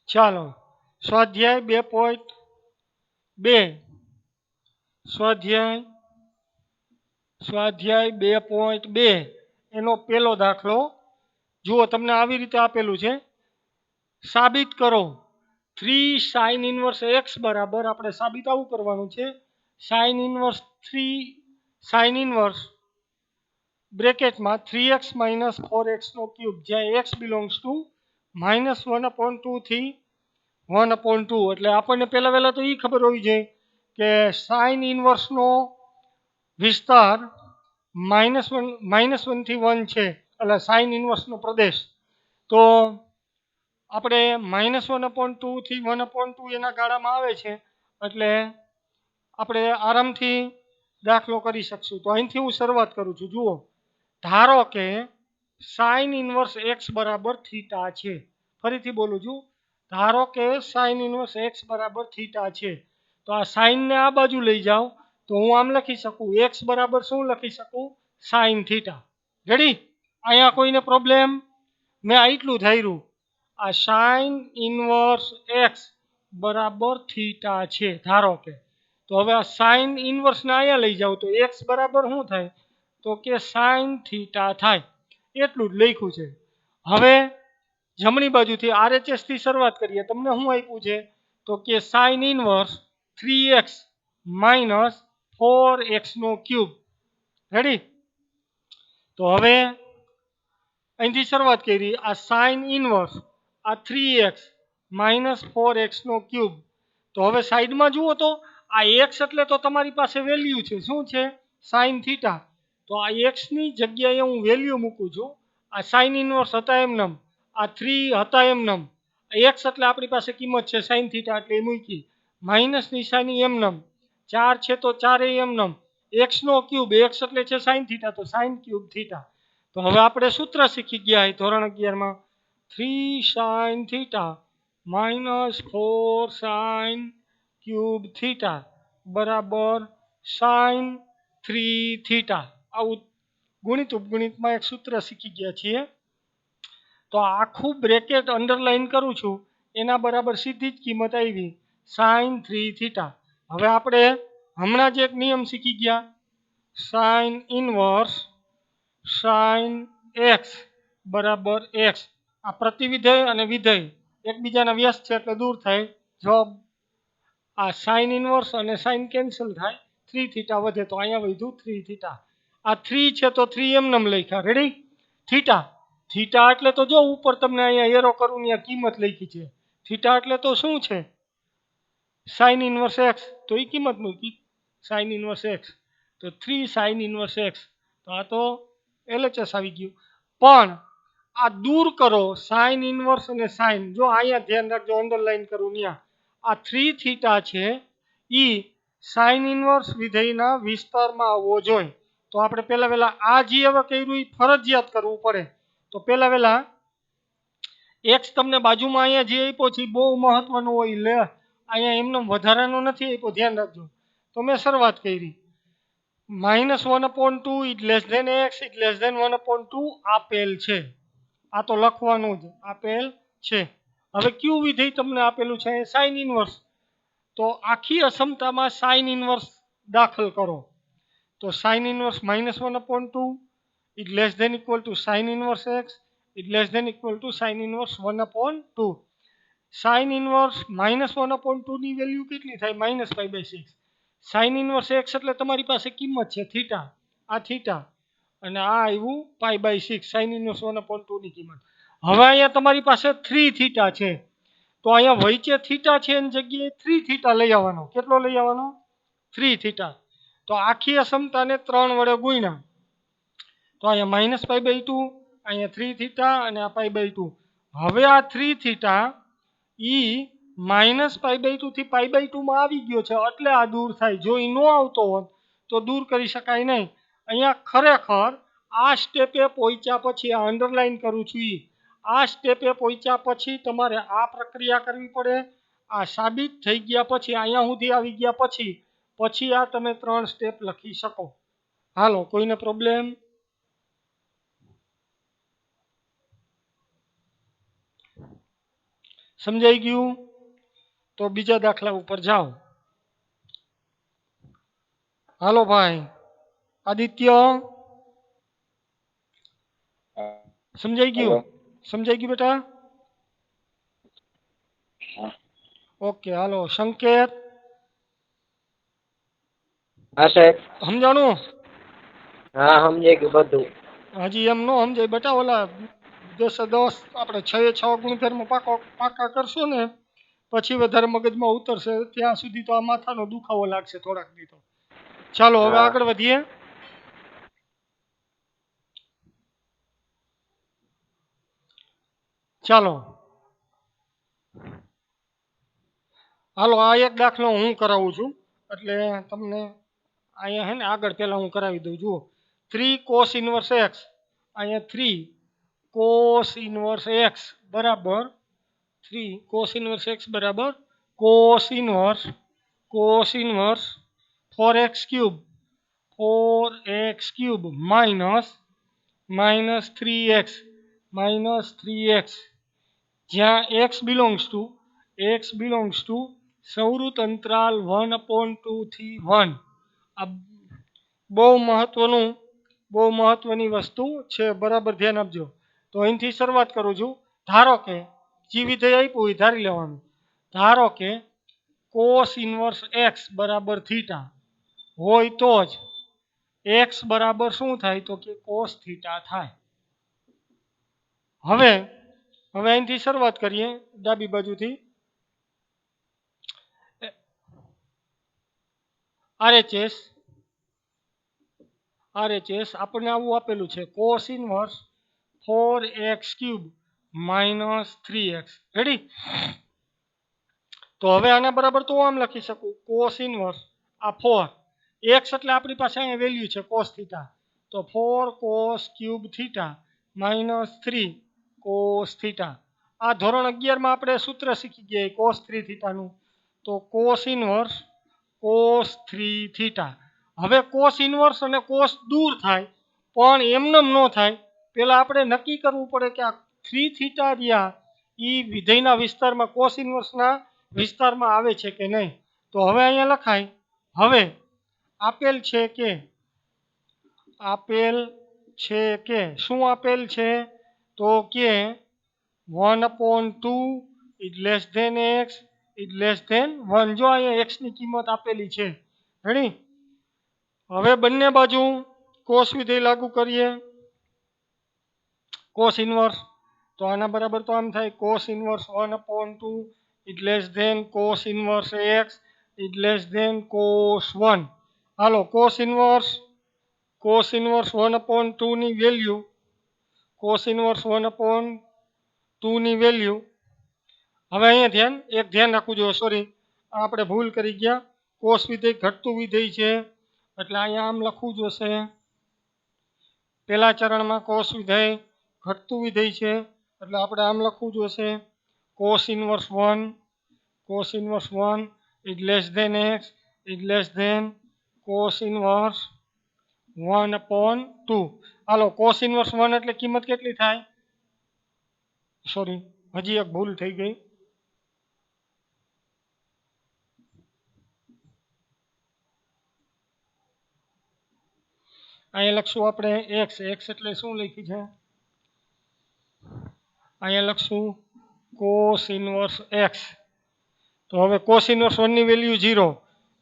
ચાલો સ્વાધ્યાય 2.2 સ્વાધ્યાય 2.2 એનો પહેલો દાખલો જુઓ. તમને આવી રીતે આપેલું છે. સાબિત કરો 3 sin ઇનવર્સ x બરાબર આપણે સાબિત આવું કરવાનું છે. sin ઇનવર્સ 3 sin ઇનવર્સ બ્રેકેટમાં 3x માઇનસ 4x નો ક્યુબ જ્યાં x બિલોંગ્સ ટુ -1/2 થી 1/2 એટલે આપણને પહેલા તો એ ખબર હોવી જોઈએ કે sin ઇનવર્સ નો વિસ્તાર -1 થી 1 છે. એટલે sin ઇનવર્સ નો પ્રદેશ તો આપણે -1/2 થી 1/2 એના ગાળામાં આવે છે. એટલે આપણે આરામથી દાખલો કરી શકશું. તો અહીંથી હું શરૂઆત કરું છું. જુઓ, ધારો કે sin ઇનવર્સ x બરાબર થીટા છે. ફરીથી બોલું છું. ધારો કે sin ઇનવર્સ x બરાબર થીટા છે. તો આ sin ને આ બાજુ લઈ જાઓ તો હું આમ લખી શકું x બરાબર શું લખી શકું? sin theta. રેડી? અહીંયા કોઈને પ્રોબ્લેમ? મેં આટલું ધાર્યું. આ sin ઇનવર્સ x બરાબર થીટા છે ધારો કે. તો હવે આ sin ઇનવર્સ ને અહીંયા લઈ જાઓ તો x બરાબર શું થાય? તો કે sin થીટા થાય. એટલું જ લખ્યું છે. હવે જમણી બાજુથી RHS થી શરૂઆત કરીએ. તમને શું આપ્યું છે? તો કે sin inverse 3x minus 4x નો ક્યુબ. રેડી? તો હવે અહીંથી શરૂઆત કરી. આ sin ઇનવર્સ આ 3x માઇનસ 4x નો ક્યુબ. તો હવે સાઈડમાં જુઓ તો આ x એટલે તો તમારી પાસે વેલ્યુ છે. શું છે? sin theta. તો આ x ની જગ્યાએ હું વેલ્યુ મૂકું છું. આ sin ઇનવર્સ હતા એમનેમ, આ 3 હતા એમનેમ. x એટલે આપણી પાસે કિંમત છે sin થીટા એટલે એ મૂકી. માઇનસ નિશાની એમનેમ. 4 છે તો 4 એમનેમ. x નો ક્યુબ x એટલે છે sin થીટા તો sin ક્યુબ થીટા. તો હવે આપણે સૂત્ર શીખી ગયા ધોરણ 11 માં 3 sin theta minus 4 sin cube theta બરાબર sin 3 થીટા. આવું ગુણિત ઉપગુણિતમાં એક સૂત્ર શીખી ગયા છીએ. તો આખું બ્રેકેટ અંડરલાઈન કરું છું. એના બરાબર સીધી જ કિંમત આવી sin 3 થીટા. હવે આપણે હમણાં જ એક નિયમ શીખી ગયા. sin ઇનવર્સ sin x બરાબર x. આ પ્રતિવિધેય અને વિધેય એકબીજાના વ્યસ્ત છે એટલે દૂર થાય. જવાબ આ સાઇન ઇનવર્સ અને સાઇન કેન્સલ થાય, 3 થીટા વધે તો અહીંયા વધ્યું 3 થીટા. આ 3 છે તો 3 એમનેમ લખ્યા. રેડી? થીટા થીટા એટલે તો જો ઉપર તમને અહીંયા એરો કરું ત્યાં કિંમત લખી છે. થીટા એટલે તો શું છે? Sine inverse x. તો એ કિંમત મૂકી સાઇન ઇનવર્સ એક્સ, તો 3 સાઇન ઇનવર્સ એક્સ. તો આ તો LHS આવી ગયું. પણ આ દૂર કરો સાઇન ઇનવર્સ અને સાઇન. જો અહીંયા ધ્યાન રાખજો, અંડરલાઈન કરું ત્યાં, આ 3 થીટા છે એ સાઇન ઇનવર્સ વિધેયના વિસ્તારમાં આવવો જોઈએ. તો આપણે પહેલા આ જે હવે કર્યું એ ફરજિયાત કરવું પડે. તો પહેલા એક્સ તમને બાજુમાં અહીંયા જે આપ્યો છે એ બહુ મહત્વનું હોય. લે અહીંયા એમને વધારાનો નથી આપ્યો, ધ્યાન રાખજો. તો મેં શરૂઆત કરી -1/2 it less than x it less than 1/2 આપેલ છે. આ તો લખવાનું જ આપેલ છે. હવે કયું વિધેય તમને આપેલું છે? Sine inverse. તો આખી અસમતામાં સાઇન ઇનવર્સ દાખલ કરો. તો sine inverse -1/2 it less than equal to sine inverse x it less than equal to sine inverse 1/2. Sine inverse -1/2 ની વેલ્યુ કેટલી થાય? -π/6. સાઇન ઇનવર્સ એક્સ એટલે તમારી પાસે કિંમત છે થીટા, આ થીટા, અને આ આવ્યું π/6 સાઇન ઇનવર્સ 1/2 ની કિંમત. હવે અહીંયા તમારી પાસે 3 થીટા છે, તો અહીંયા વચ્ચે થીટા છે એની જગ્યાએ 3 થીટા લઈ આવવાનો. કેટલો લઈ આવવાનો? 3 થીટા. તો આખી અસમતાને 3 વડે ગુણ્યા, તો અહીંયા -π/2, અહીંયા 3 થીટા અને આ π/2. હવે આ 3 થીટા ઈ -π/2 થી π/2 માં આવી ગયો છે એટલે આ દૂર થાય. જો એ ન આવતો હોત તો દૂર કરી શકાય નહીં. અહીંયા ખરેખર આ સ્ટેપે પહોંચ્યા પછી, આ અંડરલાઈન કરું છું ઈ, આ સ્ટેપે પહોંચ્યા પછી તમારે આ પ્રક્રિયા કરવી પડે. આ સાબિત થઈ ગયા પછી, અહીંયા સુધી આવી ગયા પછી આ તમે 3 સ્ટેપ લખી શકો. હાલો, કોઈને પ્રોબ્લેમ? સમજાઈ ગયું? તો બીજા દાખલા ઉપર જાઓ. હાલો ભાઈ આદિત્ય, સમજાઈ ગયું? સમજાઈ ગયું બેટા? ઓકે, હાલો સંકેત. હા સાહેબ. સમજાણું? હા સમજાઈ ગયું બધું. હજી એમ નો સમજાય બેટા, ઓલા 10 આપણે 6 ગુણધર્મ પાકા કરશો ને પછી વધારે મગજમાં ઉતરશે. ત્યાં સુધી તો આ માથાનો દુખાવો લાગશે થોડાક દી તો. ચાલો હવે આગળ વધીએ. ચાલો હાલો, આ એક દાખલો હું કરાવું છું એટલે તમને અહીંયા હે ને આગળ પહેલા હું કરાવી દઉં. જુઓ, 3 cos ઇનવર્સ એક્સ, અહીંયા 3 cos ઇનવર્સ એક્સ બરાબર 3 cos ઇનવર્સ એક્સ બરાબર cos ઇનવર્સ 4x³ -3x જ્યાં x belongs to સંવૃત અંતરાલ 1/2 થી 1. આ બહુ મહત્વની વસ્તુ છે, બરાબર ધ્યાન આપજો. તો અહીંથી શરૂઆત કરું છું. ધારો કે જે વિધેય આપ્યું એ ધારી લેવાનું. ધારો કે cos ઇનવર્સ x બરાબર થીટા હોય તો જ x બરાબર શું થાય? તો કે cos થીટા થાય. હવે અહીંથી શરૂઆત કરીએ ડાબી બાજુથી. RHS આપણને આવું આપેલું છે, cos inverse 4x³ -3x. Ready? તો હવે આના બરાબર તો આમ લખી શકું, cos ઇનવર્સ આ 4 x એટલે આપણી પાસે અહીંયા વેલ્યુ છે cos થીટા, તો 4cos³ થીટા -3 cos થીટા. આ ધોરણ 11 માં આપણે સૂત્ર શીખી ગયા cos 3 થીટાનું. તો cos ઇનવર્સ cos 3 થીટા. હવે cos ઇનવર્સ અને cos દૂર થાય, પણ એમનેમ ન થાય. પહેલા આપણે નક્કી કરવું પડે કે આ 3 થીટા રહ્યા એ વિધેયના વિસ્તારમાં cos ઇનવર્સના વિસ્તારમાં આવે છે કે નહીં. તો હવે અહીંયા લખાય, હવે આપેલ છે કે શું આપેલ છે? તો કે 1/2 it less than x is less than 1. જો અહીંયા x ની કિંમત આપેલી છે. રેડી? હવે બંને બાજુ કોસ વિધેય લાગુ કરીએ. કોસ ઇનવર્સ તો આના બરાબર તો આમ થાય cos inverse 1/2 is less than cos inverse x is less than cos 1. હાલો કોસ ઇનવર્સ 1/2 ની વેલ્યુ કોસ ઇનવર્સ 1/2 ની વેલ્યુ. હવે અહીંયા ધ્યાન રાખવું જોઈએ. સોરી, આપણે ભૂલ કરી ગયા. કોસ વિધેય ઘટતું વિધેય છે એટલે અહીંયા આમ લખવું જોશે. પહેલા ચરણમાં કોસ વિધેય ઘટતું વિધેય છે એટલે આપણે આમ લખવું જોશે cos inverse 1 is less than x is less than cos inverse 1/2. હાલો કોસ ઇનવર્સ 1 એટલે કિંમત કેટલી થાય? સોરી, હજી એક ભૂલ થઈ ગઈ. અહીંયા લખશું આપણે x એટલે શું લખી છે? અહીંયા લખશું કોસ ઇનવર્સ x. તો હવે કોસ ઇનવર્સ 1 ની value 0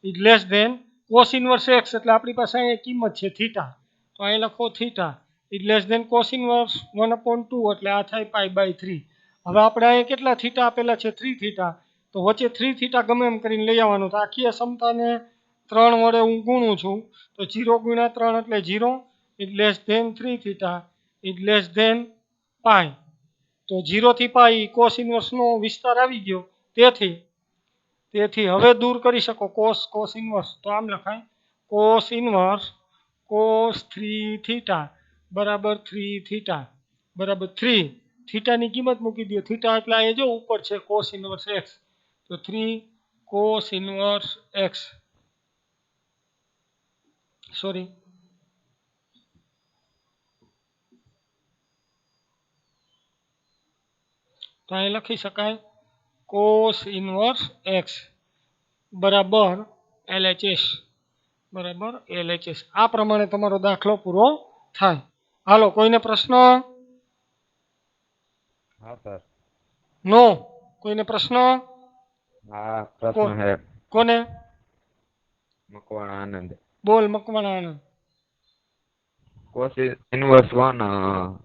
is less than cos inverse x એટલે આપણી પાસે અહીંયા કિંમત છે થીટા. તો અહીંયા લખો theta is less than cos inverse 1/2 એટલે આ થાય π/3. હવે આપણે અહીંયા કેટલા થીટા આપેલા છે? 3 થીટા. તો વચ્ચે 3 થીટા ગમે એમ કરીને લઈ આવવાનું. તો આખી અસમતાને 3 વડે હું ગુણું છું તો 0 × 3 એટલે 0 is less than 3 theta is less than π. તો 0 થી π કોસ ઇનવર્સનો વિસ્તાર આવી ગયો. તેથી હવે દૂર કરી શકો કોસ ઇનવર્સ. તો આમ લખાય કોસ ઇનવર્સ કોસ 3 થીટા બરાબર 3 થીટા બરાબર 3. થીટાની કિંમત મૂકી દો. થીટા એટલે અહીંયા જો ઉપર છે કોસ ઇનવર્સ x. તો 3 કોસ ઇનવર્સ x. સોરી, તો અહીં લખી શકાય કોસ ઇનવર્સ x બરાબર LHS બરાબર LHS. આ પ્રમાણે તમારો દાખલો પૂરો થાય. હાલો, કોઈને પ્રશ્ન? હા સર. નો? કોઈને પ્રશ્ન? હા પ્રશ્ન है. કોને? મકવાણા આનંદ. બોલ મકવાણા આનંદ. cos inverse 1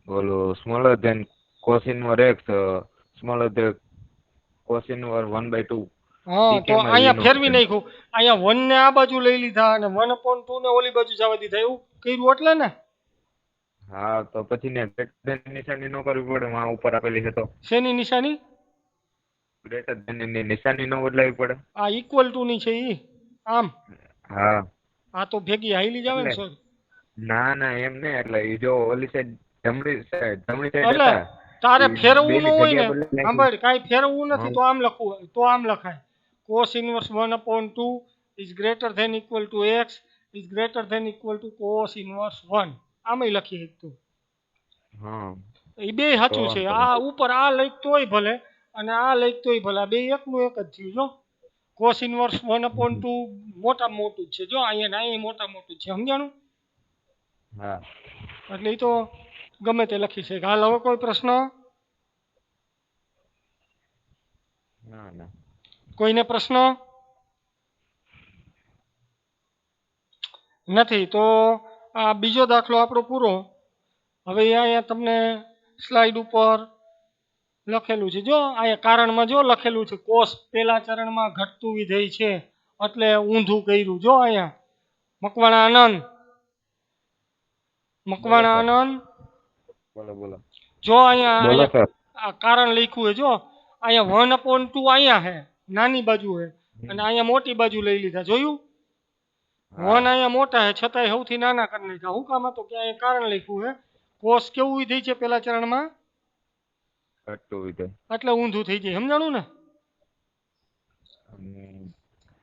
બોલો smaller than cos inverse x smaller than cos inverse 1/2. હા, તો અહીંયા ફેરવી નાખ્યું. અહીંયા 1 ને આ બાજુ લઈ લીધા અને 1/2 ને ઓલી બાજુ જવા દીધા. એવું કર્યું એટલે ને? હા, તો પછી ને ગ્રેટર ધેન નિશાની ન કરવી પડે માં ઉપર આપેલી છે તો? શેની નિશાની? ગ્રેટર ધેન ની નિશાની ન બદલાવી પડે? આ ઇક્વલ ટુ ની છે ઈ. આમ હા. આ તો ભેગી હાઈલી જ આવે ને સર. ના ના એમ નહીં, એટલે ઈ જો ઓલી સાઈડ જમણી સાઈડ એટલે તારે ફેરવવું ન હોય ને, સાંભળ, કાંઈ ફેરવવું નથી તો આમ લખવું, તો આમ લખાય cos inverse 1/2 is greater than equal to x is greater than equal to cos inverse 1. આમય લખી શકતું. હા, એ બે સાચું છે. આ ઉપર આ લખતોય ભલે અને આ લખતોય ભલે, બે એકનું એક જ થયું. જો cos inverse 1/2 મોટા મોટું જ છે. જો અહીંયા અહીં મોટા મોટું છે. સમજાણું? હા, એટલે એ તો ગમે તે લખી શકે. હાલ, હવે કોઈ પ્રશ્ન? ના ના. કોઈને પ્રશ્ન નથી? તો આ બીજો દાખલો આપણો પૂરો. હવે અહીંયા તમને સ્લાઇડ ઉપર લખેલું છે. જો અહીંયા કારણમાં જો લખેલું છે કોસ પહેલા ચરણમાં ઘટતું વિધેય છે એટલે ઊંધું કર્યું. જો અહીંયા મકવાણા આનંદ બોલો બોલો. જો અહીંયા સર. આ કારણ લખ્યું છે. જો અહીંયા 1/2 અહીંયા છે, નાની બાજુ છે, અને અહીંયા મોટી બાજુ લઈ લીધા. જોયું? 1 અહીંયા મોટા છે છતાંય સૌથી નાના કરી નાખ્યા. શું કામ હતું કે અહીંયા કારણ લખ્યું છે કોસ કેવું વિધેય છે પહેલા ચરણમાં ઘટતું વિધેય એટલે ઊંધું થઈ જાય. સમજાણું ને?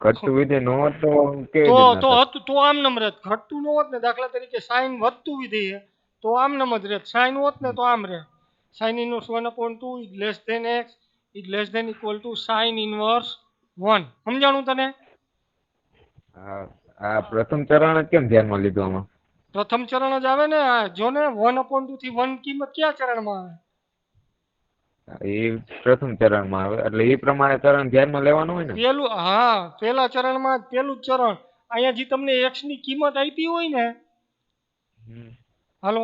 ઘટતું વિધેય નો હોત તો કેવી તો રીતના તો થાત? હતું તો આમ નમ રહેત. ઘટતું ન હોત ને, દાખલા તરીકે સાઈન વધતું વિધેય છે તો આમ નમ જ રહેત. સાઈન હોત ને તો આમ રહે. Sine inverse 1/2 is less than x is less than equal to sine inverse 1. સમજાણું તને? હા, આ પ્રથમ ચરણ જ કેમ ધ્યાનમાં લીધું આમાં? પ્રથમ ચરણ જ આવે ને. આ જો ને 1/2 થી 1 કિંમત કયા ચરણમાં આવે? એ પ્રથમ ચરણમાં આવે એટલે એ પ્રમાણે ચરણ ધ્યાનમાં લેવાનું હોય ને. પેલું હા પેલા ચરણમાં પેલું જ ચરણ અહીંયા જે તમને x ની કિંમત આપી હોય ને હમ. હાલો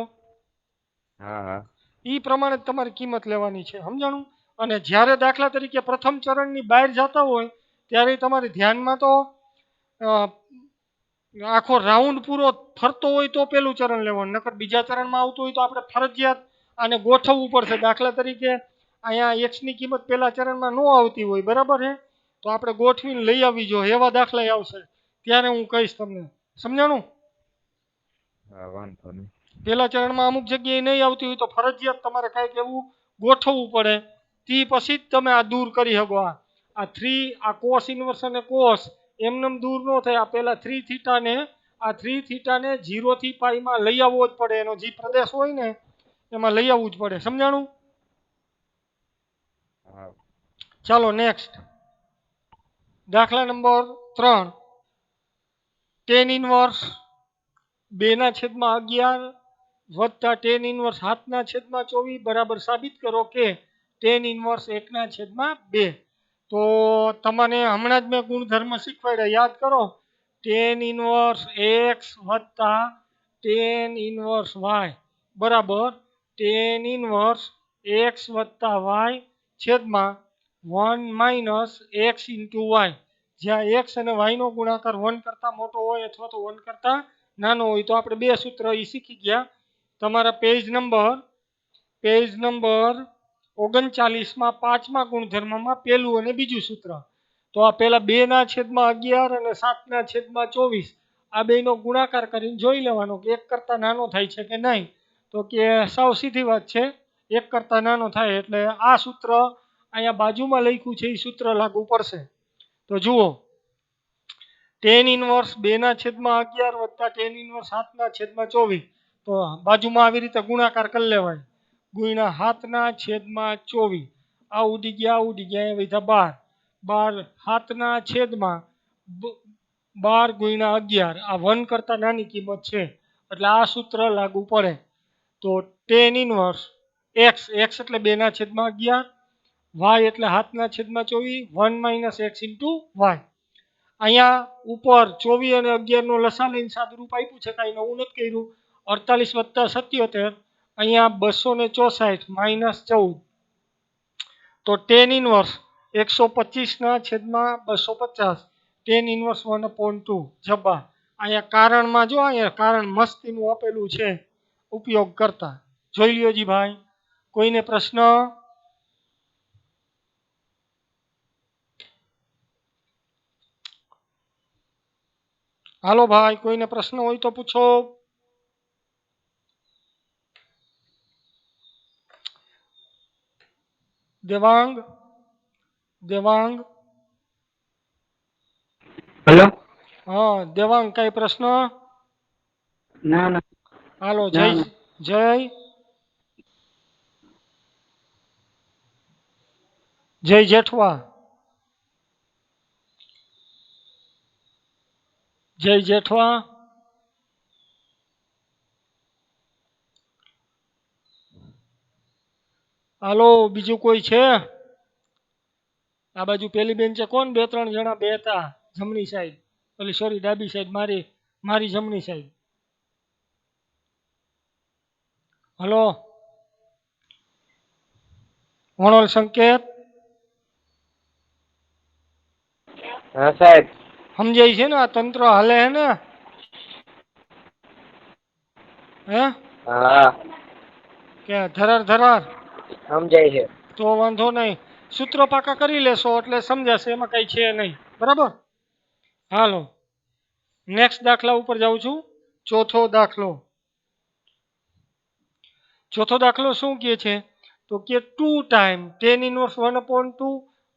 હા હા એ પ્રમાણે જ તમારી કિંમત લેવાની છે સમજાણું. અને જ્યારે દાખલા તરીકે પ્રથમ ચરણની બહાર જતા હોય ત્યારે તમારે ધ્યાનમાં તો અ, આખો રાઉન્ડ પૂરો ફરતો હોય તો પેલું ચરણ લેવાનું, નકર બીજા ચરણમાં આવતું હોય તો આપણે ફરજિયાત આને ગોઠવવું પડશે. દાખલા તરીકે અહીંયા x ની કિંમત પેલા ચરણમાં ન આવતી હોય બરાબર છે તો આપણે ગોઠવીને લઈ આવી જોઈએ એવા દાખલા આવશે ત્યારે હું કહીશ તમને સમજાણું. હા વાંધો નહીં. પેલા ચરણમાં અમુક જગ્યાએ નહીં આવતી હોય તો ફરજિયાત તમારે કાંઈક એવું ગોઠવવું પડે તે પછી જ તમે આ દૂર કરી શકો. આ 3 આ કોસ ઇન્વર્સ અને કોસ એમનેમ દૂર ન થાય. આ પેલા 3 થીટાને આ 3 થીટાને 0 થી પાઈમાં લઈ આવવો જ પડે. એનો જે પ્રદેશ હોય ને એમાં લઈ આવવું જ પડે સમજાણું. હા ચાલો નેક્સ્ટ દાખલા નંબર 3 tan ઇન્વર્સ 2/11 વત્તા tan ઇન્વર્સ 7/24 બરાબર સાબિત કરો કે tan ઇન્વર્સ 1/2. તો તમને હમણાં જ મેં ગુણધર્મ શીખવાડ્યા યાદ કરો. tan ઇન્વર્સ x વત્તા tan ઇન્વર્સ y બરાબર tan ઇન્વર્સ x વત્તા y છેદમાં 1 માઇનસ x ઇન્ટુ y. જ્યાં x અને y નો ગુણાકાર 1 કરતાં મોટો હોય અથવા તો 1 કરતાં નાનો હોય તો આપણે બે સૂત્ર એ શીખી ગયા. તમારા પેજ નંબર 39માં પાંચમા ગુણધર્મમાં પહેલું અને બીજું સૂત્ર. તો આ પહેલા 2/11 અને 7/24 આ બેનો ગુણાકાર કરીને જોઈ લેવાનો કે 1 કરતાં નાનો થાય છે કે નહીં. તો કે સાવ સીધી વાત છે 1 કરતાં નાનો થાય એટલે આ સૂત્ર અહીંયા બાજુમાં લખ્યું છે એ સૂત્ર લાગુ પડશે. તો જુઓ tan ઇન્વર્સ 2/11 વત્તા tan ઇન્વર્સ 7/24 તો બાજુમાં આવી રીતે ગુણાકાર કરી લેવાય ગુણ્યા 7/24 આ ઉડી ગયા એ વધ્યા 12 7/12 ગુણ્યા 11 આ 1 કરતાં નાની કિંમત છે એટલે આ સૂત્ર લાગુ પડે. તો tan ઇન્વર્સ x એટલે 2/11 y એટલે 7/24 1 માઇનસ x ઇન્ટુ y. અહીંયા ઉપર 24 અને 11 નો લસા લઈને સાદુરૂપ આપ્યું છે કાંઈ નવું નથી કર્યું. 48 વત્તા 77 અહીંયા 264 માઇનસ 14. તો tan ઇન્વર્સ 125/250 tan ઇન્વર્સ 1/2 જબા. અહીંયા કારણમાં જો અહીંયા કારણ મસ્તીનું આપેલું છે ઉપયોગ કરતા જોઈ લ્યો જી ભાઈ. કોઈને પ્રશ્ન? હાલો ભાઈ કોઈને પ્રશ્ન હોય તો પૂછો. દેવાંગ હેલો. હા દેવાંગ કઈ પ્રશ્ન? ના ના હાલો ના, ના. જય જેઠવા હાલો બીજું કોઈ છે? આ બાજુ પેલી બેન્ચે કોણ 2-3 જણા બેઠા જમણી સાઈડ ઓલી સોરી ડાબી સાઈડ મારી જમણી સાઈડ. હલો વણોલ સંકેત હા સાહેબ. સમજાય છે ને આ તંત્ર હાલે હે ને હે હા કે ધરાર સમજાય છે. તો વાંધો નહીં સૂત્ર પાકા કરી લેશો એટલે સમજાશે એમાં કઈ છે નહીં બરાબર. હાલો નેક્સ્ટ દાખલા ઉપર જાઉં છું. ચોથો દાખલો શું કહે છે તો કે 2 ટાઈમ tan ઇન્વર્સ 1/2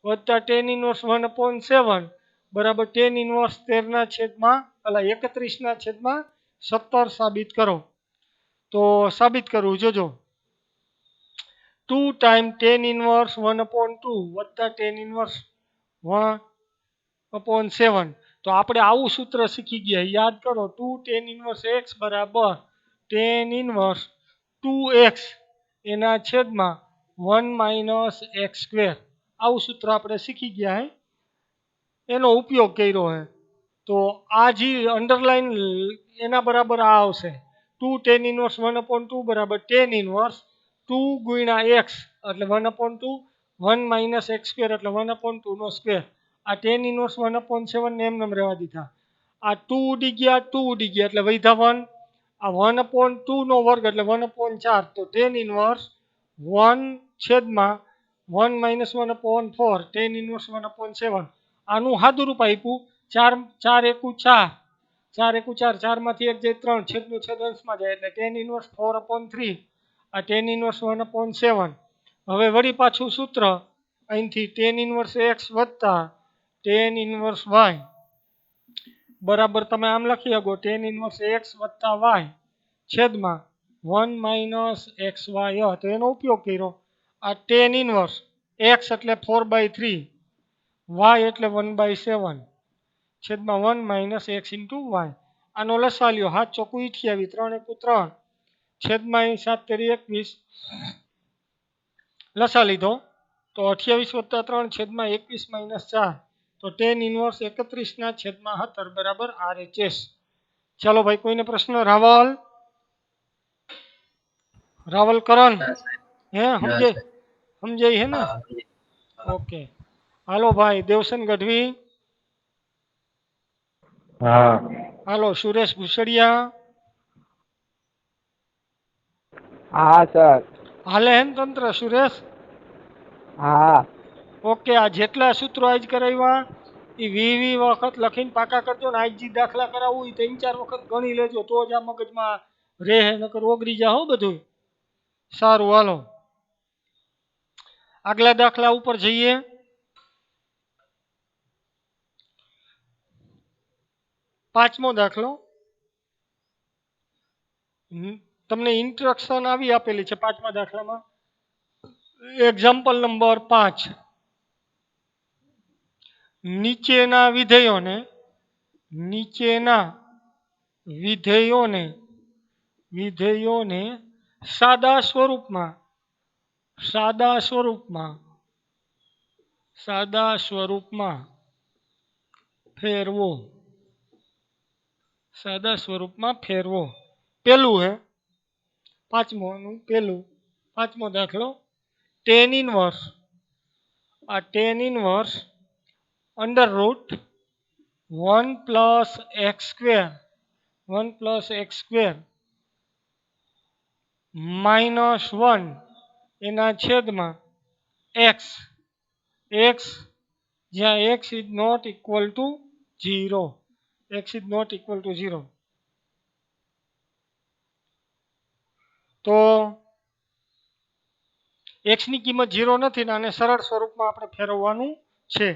વત્તા tan ઇન્વર્સ 1/7 બરાબર tan ઇન્વર્સ 31/17 સાબિત કરો. તો સાબિત કરવું જોજો. 2 ટાઈમ tan ઇન્વર્સ 1/2 વત્તા tan ઇન્વર્સ 1/7 તો આપણે આવું સૂત્ર શીખી ગયા યાદ કરો. 2 tan ઇન્વર્સ x બરાબર tan ઇન્વર્સ 2x એના છેદમાં 1 માઇનસ એક્સ સ્ક્વેર આવું સૂત્ર આપણે શીખી ગયા હે એનો ઉપયોગ કર્યો હે તો આ જે અંડરલાઈન એના બરાબર આ આવશે 2 tan ઇનવર્સ 1/2 બરાબર tan ઇનવર્સ 2 ગુણ્યા x એટલે 1/2 1 માઇનસ એક્સ સ્ક્વેર એટલે 1/2 નો સ્ક્વેર આ tan ઇનવર્સ 1/7 ને એમ રહેવા દીધા આ 2 ઉડી ગયા 2 ઉડી ગયા એટલે વધ્યા 1 આ 1/2 નો વર્ગ એટલે 1/4 તો tan ઇનવર્સ 1 છેદમાં 1 માઇનસ 1/4 tan ઇનવર્સ 1/7 આનું સાદું રૂપ આપ્યું 4 એકુ 4 4 એકુ 4 4 માંથી 1 જાય 3 છેદનું છેદ અંશમાં જાય એટલે tan ઇનવર્સ 4/3 આ tan ઇનવર્સ 1/7 હવે વળી પાછું સૂત્ર અહીંથી tan ઇનવર્સ x વત્તા tan ઇનવર્સ y બરાબર તમે આમ લખી શકો tan ઇનવર્સ x વત્તા y છેદમાં 1 માઇનસ xy તો એનો ઉપયોગ કર્યો આ tan ઇનવર્સ x એટલે 4/3 y એટલે 1/7 છેદમાં 1 માઇનસ x ઇન્ટુ y આનો લસા લ્યો 7 ચોકુ 28 3 એકુ 3 છેદમાં 7 તેરી 21 લસા લીધો તો 28 વત્તા 3 છેદમાં 21 માઇનસ 4 તો tan ઇનવર્સ 31 ના છેદમાં 17 બરાબર RHS ચાલો ભાઈ કોઈને પ્રશ્ન રાવલ કરણ હે સમજાય હે ને ઓકે હાલો ભાઈ દેવસન ગઢવી હા હાલો સુરેશ ભૂસડિયા હા સર હાલે હેન તંત્ર સુરેશ હા ઓકે આ જેટલા સૂત્રો આજ કરાવ્યા એ 20 વખત લખીને પાકા કરજો ને આજ જે દાખલા કરાવવું એ 3-4 વખત ગણી લેજો તો જ આ મગજમાં રહે નકર ઓગળી જા હો બધું સારું હાલો આગલા દાખલા ઉપર જઈએ પાંચમો દાખલો તમને ઇન્સ્ટ્રક્શન આવી આપેલી છે પાંચમા દાખલામાં એક્ઝામ્પલ નંબર 5 નીચેના વિધેયોને સાદા સ્વરૂપમાં ફેરવો પેલું હે પાંચમો દાખલો tan inverse under root 1 plus x square minus 1 એના છેદમાં x જ્યાં x is not equal to 0 તો x ની કિંમત 0 નથી ને આને સરળ સ્વરૂપમાં આપણે ફેરવવાનું છે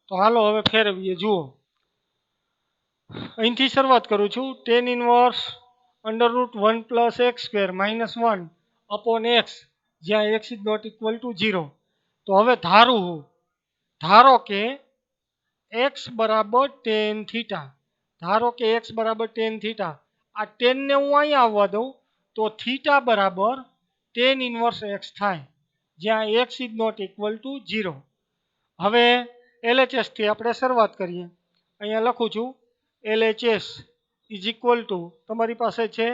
તો હાલો હવે ફેરવીએ જુઓ અહીંથી શરૂઆત કરું છું tan inverse under root 1 plus x square minus 1 upon x જ્યાં x is not equal to 0 તો હવે ધારો કે x બરાબર tan થીટા આ tan ને હું અહીંયા આવવા દઉં તો થીટા બરાબર tan ઇનવર્સ x થાય જ્યાં x is not equal to 0 હવે LHS થી આપણે શરૂઆત કરીએ અહીંયા લખું છું LHS ઇઝ ઇક્વલ ટુ તમારી પાસે છે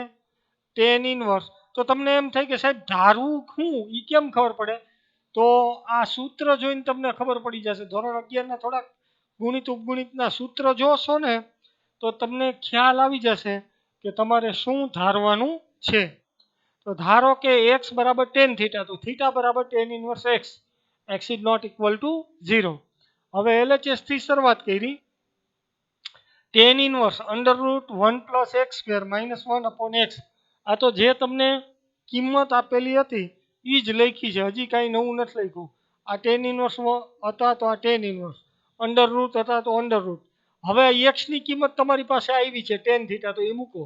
tan ઇનવર્સ તો તમને એમ થાય કે સાહેબ ધારવું શું એ કેમ ખબર પડે તો આ સૂત્ર જોઈને તમને ખબર પડી જશે ધોરણ 11 ના થોડાક ગુણિત ઉપગુણિતના સૂત્ર જોશો ને તો તમને ખ્યાલ આવી જશે કે તમારે શું ધારવાનું છે તો ધારો કે x બરાબર tan થીટા તો થીટા બરાબર tan inverse x is not equal to 0 હવે LHS થી શરૂઆત કરી tan inverse under root 1 plus x square minus 1 upon x આ તો જે તમને કિંમત આપેલી હતી એ જ લખી છે હજી કાંઈ નવું નથી લખ્યું આ tan ઇનવર્સ હતા તો આ tan ઇનવર્સ અંડર રૂટ હતા તો અંડર રૂટ હવે x ની કિંમત તમારી પાસે આવી છે tan થીટા તો એ મૂકો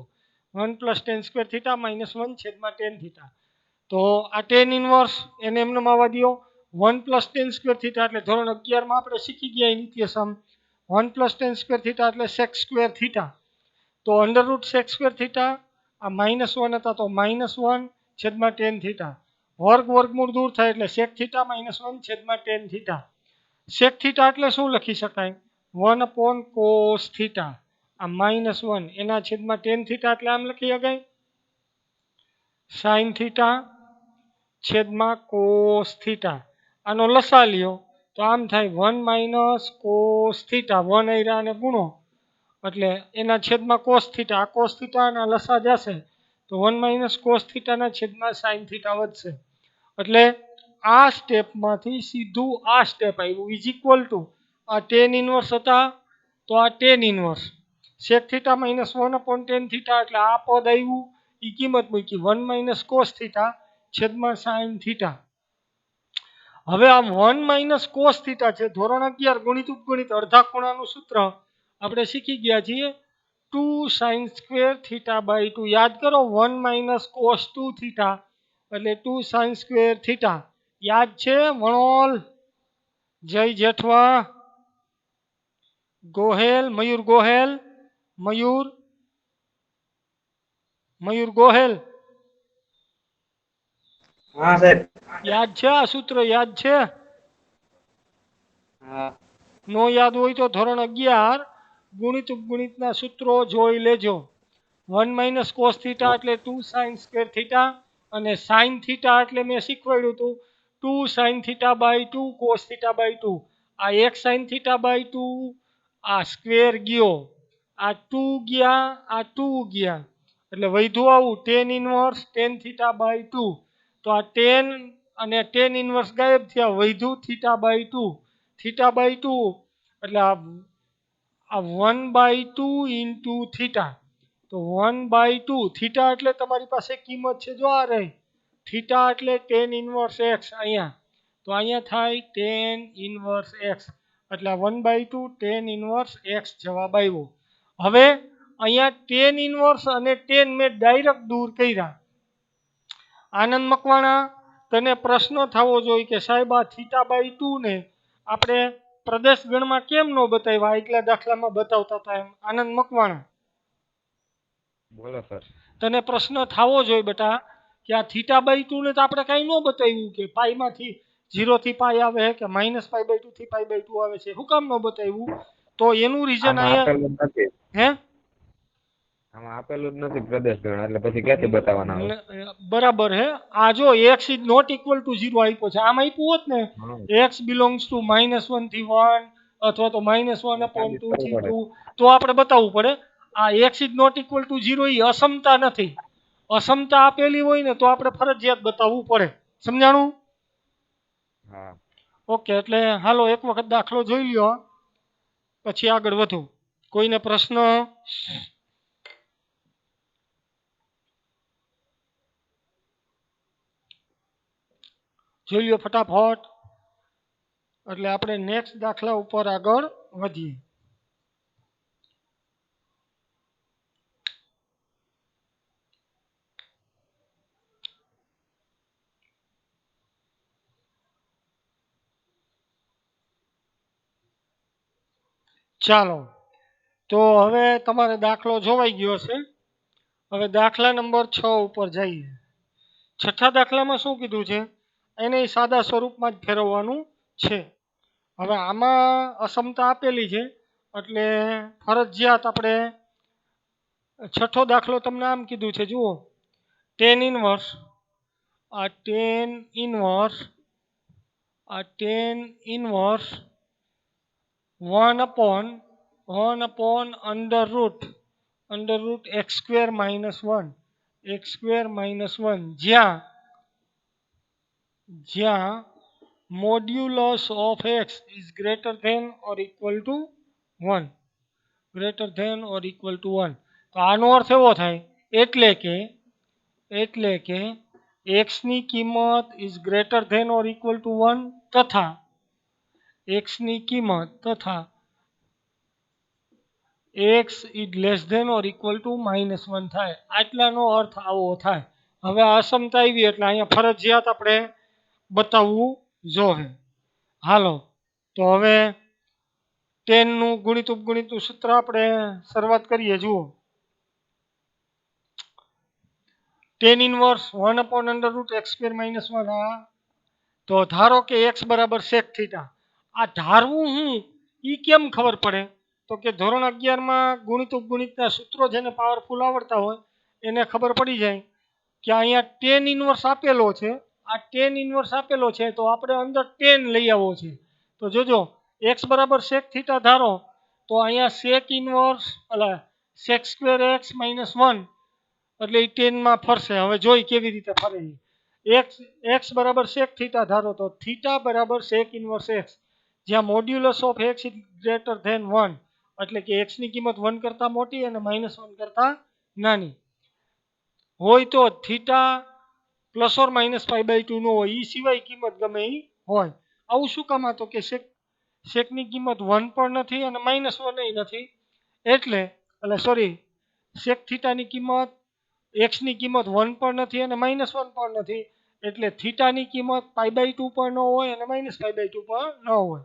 1 plus tan square theta minus 1 છેદમાં tan થીટા તો આ tan ઇનવર્સ એને એમને આવવા દો 1 પ્લસ tan સ્ક્વેર થીટા એટલે ધોરણ 11 માં આપણે શીખી ગયા નિત્ય સમ 1 પ્લસ tan સ્ક્વેર થીટા એટલે sec સ્ક્વેર થીટા તો under route sec square theta આ -1 હતા તો -1 છેદમાં tan થીટા વર્ગમૂળ દૂર થાય એટલે sec થીટા -1 છેદમાં tan થીટા. sec થીટા એટલે શું લખી શકાય? 1/cos theta. આ -1 એના છેદમાં tan થીટા એટલે આમ લખી શકાય sin થીટા છેદમાં cos થીટા. આનો લસા લ્યો તો આમ થાય 1 - cos થીટા. 1 આયરા અને ગુણો એટલે એના છેદમાં cos થીટા. આ cos થીટાના લસા જશે તો 1 - cos થીટાના છેદમાં sin થીટા વધશે. એટલે આ સ્ટેપમાંથી સીધું આ સ્ટેપ આવ્યું ઇઝ ઇક્વલ ટુ આ tan ઇન્વર્સ હતા તો આ tan inverse sec theta -1/tan theta એટલે આ પદ આવ્યું એ કિંમત મૂકી 1 - cos થીટા છેદમાં sin થીટા. હવે આમ 1 - cos થીટા છે. ધોરણ 11 ગણિત ઉપગણિત અડધા ખૂણાનું સૂત્ર આપણે શીખી ગયા છીએ 2 sin square theta by 2. યાદ કરો 1 - cos 2 થીટા એટલે 2 sin square theta. યાદ છે વણોલ, જય જેઠવા, ગોહેલ, મયુર ગોહેલ, મયુર ગોહેલ હા સાહેબ. યાદ છે આ સૂત્ર? યાદ છે? હા. નો યાદ હોય તો ધોરણ 11 ગુણિત ઉપગણિતના સૂત્રો જોઈ લેજો. 1 - cos થીટા એટલે 2 sin square થીટા અને sin થીટા એટલે મેં શીખવાડ્યું હતું 2 sin theta by 2 cos theta by 2. આ 1 sin theta by 2 આ સ્ક્વેર ગયો, આ 2 ગયા, આ 2 ગયા એટલે વધ્યું આવું tan inverse tan theta by 2. તો આ tan અને tan ઇન્વર્સ ગાયબ થયા, વધ્યું થીટા બાય 2. થીટા બાય 2 એટલે આ 1/2 ઇન્ટુ થીટા. તો 1/2 થીટા એટલે તમારી પાસે કિંમત છે જો આ રહી થીટા એટલે tan ઇન્વર્સ x અહીંયા. તો અહીંયા થાય tan ઇન્વર્સ x એટલે 1/2 tan ઇન્વર્સ x જવાબ આવ્યો. હવે અહીંયા tan ઇન્વર્સ અને tan મેં ડાયરેક્ટ દૂર કર્યા. આનંદ મકવાણા તને પ્રશ્ન થવો જોઈએ કે સાહેબ આ થીટા બાય 2 ને આપણે પ્રદેશ ગણમાં કેમ ન બતાવ્યા? એટલા દાખલામાં બતાવતા હતા એમ. આનંદ મકવાણા બોલો સર. તને પ્રશ્ન થવો જોઈએ બેટા કે આ થીટા બાય 2 ને તો આપણે કાંઈ ન બતાવ્યું કે પાઈમાંથી 0 થી પાઈ આવે કે -π/2 થી π/2 આવે છે. શું કામ ન બતાવ્યું? તો એનું રીઝન આમાં અહીંયા આપેલું જ નથી. હે આમાં આપેલું જ નથી પ્રદેશ ગણ એટલે પછી ક્યાંથી બતાવવાના હોય? બરાબર હે. આ જો x is not equal to 0 આપ્યો છે. આમ આપ્યું હોત ને x બિલોંગ્સ ટુ -1 થી 1 અથવા તો -1/2 થી 2 તો આપણે બતાવવું પડે. આ x is not equal to 0 એ અસમતા નથી. અસમતા આપેલી હોય ને તો આપણે ફરજિયાત બતાવવું પડે. સમજાણું? હા. ઓકે એટલે હાલો એક વખત દાખલો જોઈ લ્યો પછી આગળ વધો. કોઈને પ્રશ્ન? જોઈ લ્યો ફટાફટ એટલે આપણે નેક્સ્ટ દાખલા ઉપર આગળ વધીએ. ચાલો તો હવે તમારે દાખલો જોવાઈ ગયો છે. હવે દાખલા નંબર 6 ઉપર જઈએ. છઠ્ઠા દાખલામાં શું કીધું છે? એને સાદા સ્વરૂપમાં જ ફેરવવાનું છે. હવે આમાં અસમતા આપેલી છે એટલે ફરજિયાત આપણે છઠ્ઠો દાખલો તમને આમ કીધું છે જુઓ tan ઇન્વર્સ આ tan ઇન્વર્સ 1/√√(x² - 1) જ્યાં modulus of x is greater than or equal to 1. તો આનો અર્થ એવો થાય એટલે કે x ની કિંમત is greater than or equal to 1 તથા x ની કિંમત x is less than or equal to -1 થાય. આટલાનો અર્થ આવો થાય. હવે આ અસમતા આવી એટલે અહીંયા ફરજિયાત આપણે બતાવવું જોઈએ. હાલો તો હવે 10 નું ગુણિત ઉપગણિતનું સૂત્ર આપણે શરૂઆત કરીએ. જુઓ ટેન ઇનવર્સ 1/√x² - 1 તો ધારો કે x બરાબર sec થીટા. આ ધારવું હું એ કેમ ખબર પડે તો કે ધોરણ 11માં ગુણિત ઉપગુણિતના સૂત્રો જેને પાવરફુલ આવડતા હોય એને ખબર પડી જાય કે અહીંયા ટેન ઇનવર્સ આપેલો છે. આ ટેન ઇનવર્સ આપેલો છે તો આપણે અંદર ટેન લઈ આવવો છે. તો જોજો x બરાબર sec થીટા ધારો તો અહીંયા sec ઇનવર્સ એટલે sec²x - 1 એટલે એ 10 માં ફરશે. હવે જોઈ કેવી રીતે ફરે છે. x બરાબર sec થીટા ધારો તો થીટા બરાબર sec ઇનવર્સ x, જ્યાં modulus of x is greater than 1 એટલે કે x ની કિંમત 1 કરતાં મોટી અને -1 કરતાં નાની હોય તો થીટા ±π/2 નો હોય. એ સિવાય કિંમત ગમે એ હોય. આવું શું કામ? તો કે સેકની કિંમત 1 પણ નથી અને -1 ય નથી એટલે સોરી સેક થીટાની કિંમત x ની કિંમત 1 પણ નથી અને -1 પણ નથી એટલે થીટાની કિંમત π/2 પણ ન હોય અને -π/2 પણ ન હોય.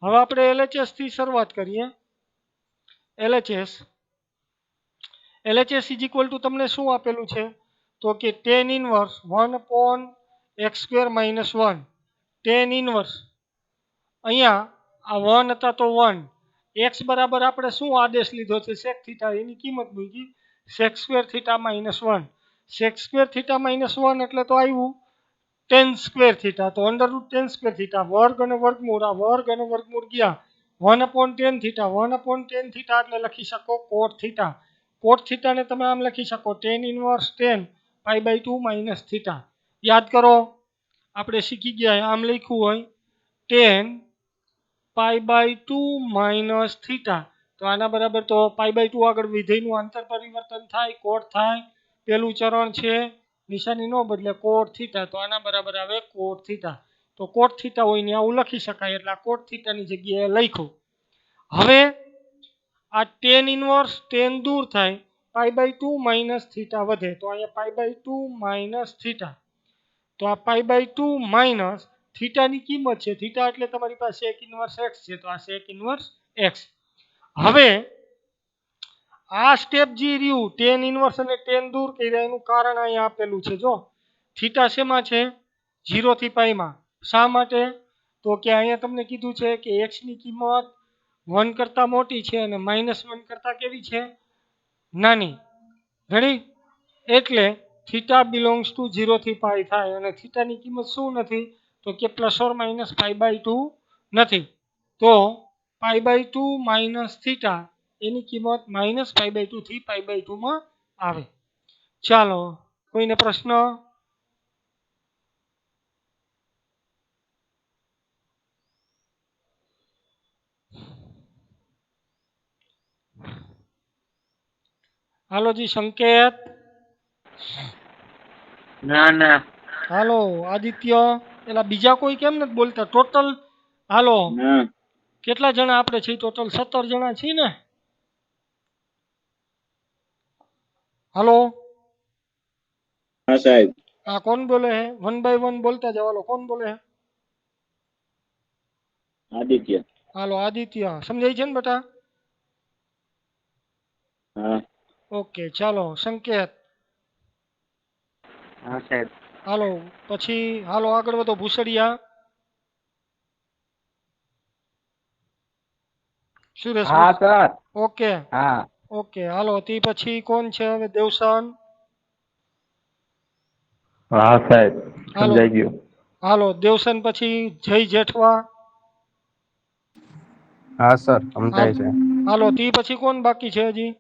હવે આપણે LHS થી શરૂઆત કરીએ. LHS = તમને શું આપેલું છે તો કે tan inverse 1/x² - 1 tan inverse અહીંયા આ 1 હતા તો 1 x બરાબર આપણે શું આદેશ લીધો છે sec થીટા એની કિંમત મૂકી sec² થીટા - 1 sec² થીટા - 1 એટલે તો આવ્યું tan² થીટા તો √tan² થીટા વર્ગ અને વર્ગમૂળ આ વર્ગ અને વર્ગમૂળ ગયા 1/tan થીટા 1/tan થીટા એટલે લખી શકો cot થીટા. cot થીટા ને તમે આમ લખી શકો tan ઇનવર્સ 10 π/2 - થીટા. યાદ કરો આપણે શીખી ગયા આમ લખ્યું હોય 10 π/2 - થીટા તો આના બરાબર તો π/2 આગળ વિધેયનું આંતર પરિવર્તન થાય cot થાય. પેલું ચરણ છે નિશાની ન બદલે cot થીટા તો આના બરાબર આવે cot થીટા. તો cot થીટા હોય ને આવું લખી શકાય એટલે આ cot થીટાની જગ્યાએ લખ્યું. હવે આ tan ઇનવર્સ 10 દૂર થાય π/2 - થીટા વધે તો અહીંયા π/2 - થીટા તો આ π/2 - થીટાની કિંમત છે. થીટા એટલે તમારી પાસે sec ઇનવર્સ x છે તો આ sec ઇનવર્સ x. હવે આ સ્ટેપ જે રહ્યું tan ઇનવર્સ અને tan દૂર કર્યા એનું કારણ અહીંયા આપેલું છે. જો થીટા શેમાં છે 0 થી π માં. શા માટે તો કે અહીંયા તમને કીધું છે કે x ની કિંમત 1 કરતાં મોટી છે અને -1 કરતાં કેવી છે નાની. રેડી એટલે થીટા બિલોંગ્સ ટુ 0 થી π થાય અને થીટાની કિંમત શું નથી તો કે ±π/2 નથી. તો π/2 - થીટા એની કિંમત -π/2 થી π/2 માં આવે. ચાલો કોઈને પ્રશ્ન? હાલો જી સંકેત. ના હાલો આદિત્ય. એલા બીજા કોઈ કેમ નથી બોલતા? ટોટલ હાલો કેટલા જણા આપણે છીએ? ટોટલ 17 જણા છીએ ને? હાલો હા સાહેબ. હા કોણ બોલે હે? 1 by 1 બોલતા જાઓ. હાલો કોણ બોલે હે? આદિત્ય. હાલો આદિત્ય. સમજાય છે ને બેટા? હા. ઓકે ચાલો સંકેત. હા સાહેબ. હાલો પછી હાલો આગળ વધો. ભૂસડિયા. સુરેશ. હા સર. ઓકે હા ઓકે હાલો તે પછી કોણ છે હવે? દેવસન. હા સાહેબ હાલો સમજાઈ ગયું. હાલો દેવસન પછી જય જેઠવા. હા સર સમજાય છે. હાલો તે પછી કોણ બાકી છે હજી?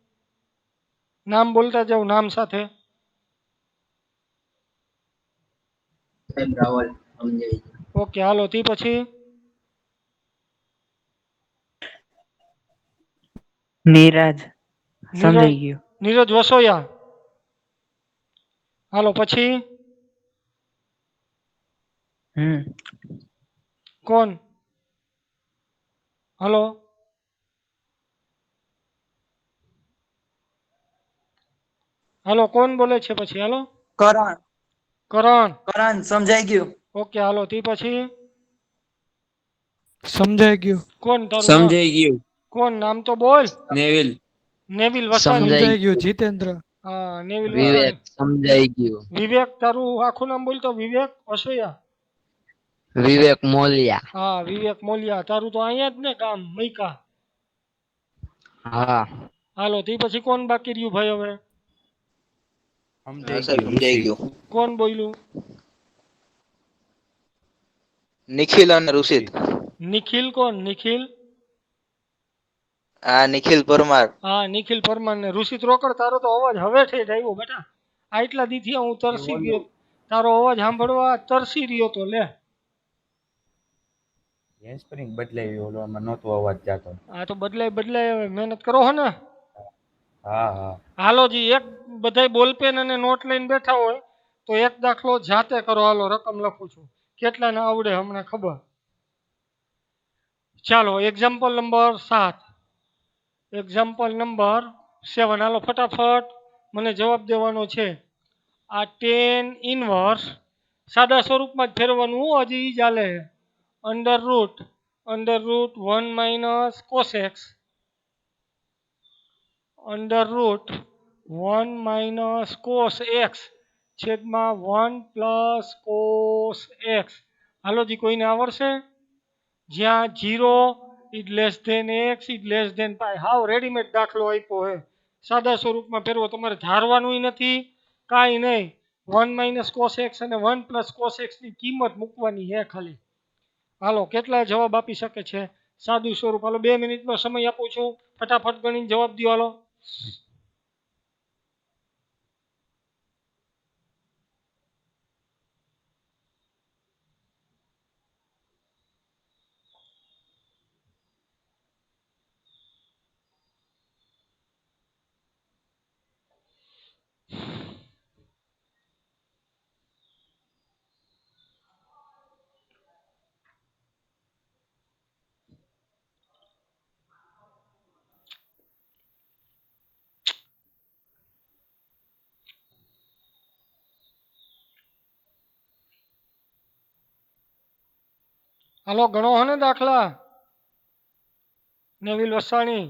નામ બોલતા જાવ નામ સાથે. સાહેબ રાવલ સમજાય છે. ઓકે હાલો તે પછી નીરજ સમજાઈ ગયું. નીરજ વસોયા. હાલો પછી કોણ? હાલો હાલો કોણ બોલે છે પછી? હાલો કરણ કરણ. કરણ સમજાઈ ગયું. ઓકે હાલો તે પછી સમજાઈ ગયું. કોણ તારું નામ? સમજાઈ ગયું. કોણ નામ તો બોલ. નેવિલ. નેવિલ વસાણી. સમજાઈ ગયું. જીતેન્દ્ર. હા નેવિલ વિવેક વસાણી. સમજાઈ ગયું. વિવેક તારું આખું નામ બોલતો વિવેક વસોયા. વિવેક મોલિયા. હા વિવેક મોલિયા તારું તો અહીંયા જ ને ગામ મૈકા. હા. હાલો તે પછી કોણ બાકી રહ્યું ભાઈ હવે? હા સાહેબ સમજાઈ ગયું. કોણ બોલ્યું? નિખિલ અને રુષિત. નિખિલ કોણ? નિખિલ? હા નિખિલ પરમાર. હા નિખિલ પરમાર ને ઋષિત રોકડ તારો તો અવાજ હવે ઠેઠ આવ્યો બેટા. આટલા દીથી હું તરસી ગયો. તારો અવાજ સાંભળવા તરસી રહ્યો તો લે. હેન્ડસ્પ્રિંગ બદલાવી ઓલામાં નહોતો અવાજ જાતો. આ તો બદલાય હવે મહેનત કરો હો ને. હા હા હાલો જી એક બધાય બોલપેન અને નોટ લઈને બેઠા હોય તો એક દાખલો જાતે કરો. હાલો રકમ લખું છું. કેટલાને આવડે હમણાં ખબર. ચાલો એક્ઝામ્પલ નંબર 7. Example number 7. હાલો ફટાફટ મને જવાબ દેવાનો છે. આ ટેન ઇનવર્સ સાદા સ્વરૂપમાં જ ફેરવવાનું હજી ઈ જ હાલે. Under root 1 minus cos x under root 1 minus cos x છેદમાં 1 પ્લસ કોસ એક્સ. હાલો જી કોઈને આવડશે? જ્યાં 0 is less than x is less than pi. હાવ રેડીમેડ દાખલો આપ્યો હે. સાદા સ્વરૂપમાં ફેરવો. તમારે ધારવાનું નથી કાંઈ નહીં. 1 માઇનસ કોસ એક્સ અને 1 પ્લસ કોસ એક્સની કિંમત મૂકવાની છે ખાલી. હાલો કેટલા જવાબ આપી શકે છે સાદું સ્વરૂપ? હાલો 2 મિનિટનો સમય આપું છું. ફટાફટ ગણીને જવાબ દો. હાલો હાલો ગણો હો ને દાખલા. નેવિલ વસાણી.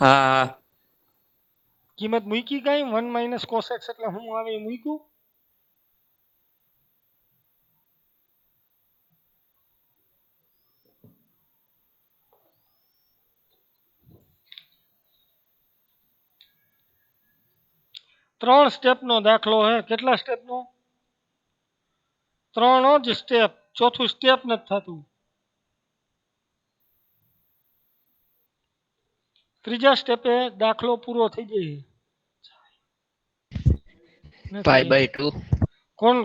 હા કિંમત મૂકી કઈ? 1 માઇનસ કોસ એક્સ એટલે હું આવે એ મૂક્યું? ત્રણ સ્ટેપનો દાખલો હે. કેટલા સ્ટેપનો? 3 જ સ્ટેપ. ચોથું સ્ટેપ નથી થતું. ત્રીજા સ્ટેપે દાખલો પૂરો થઈ જાય. Pi by 2.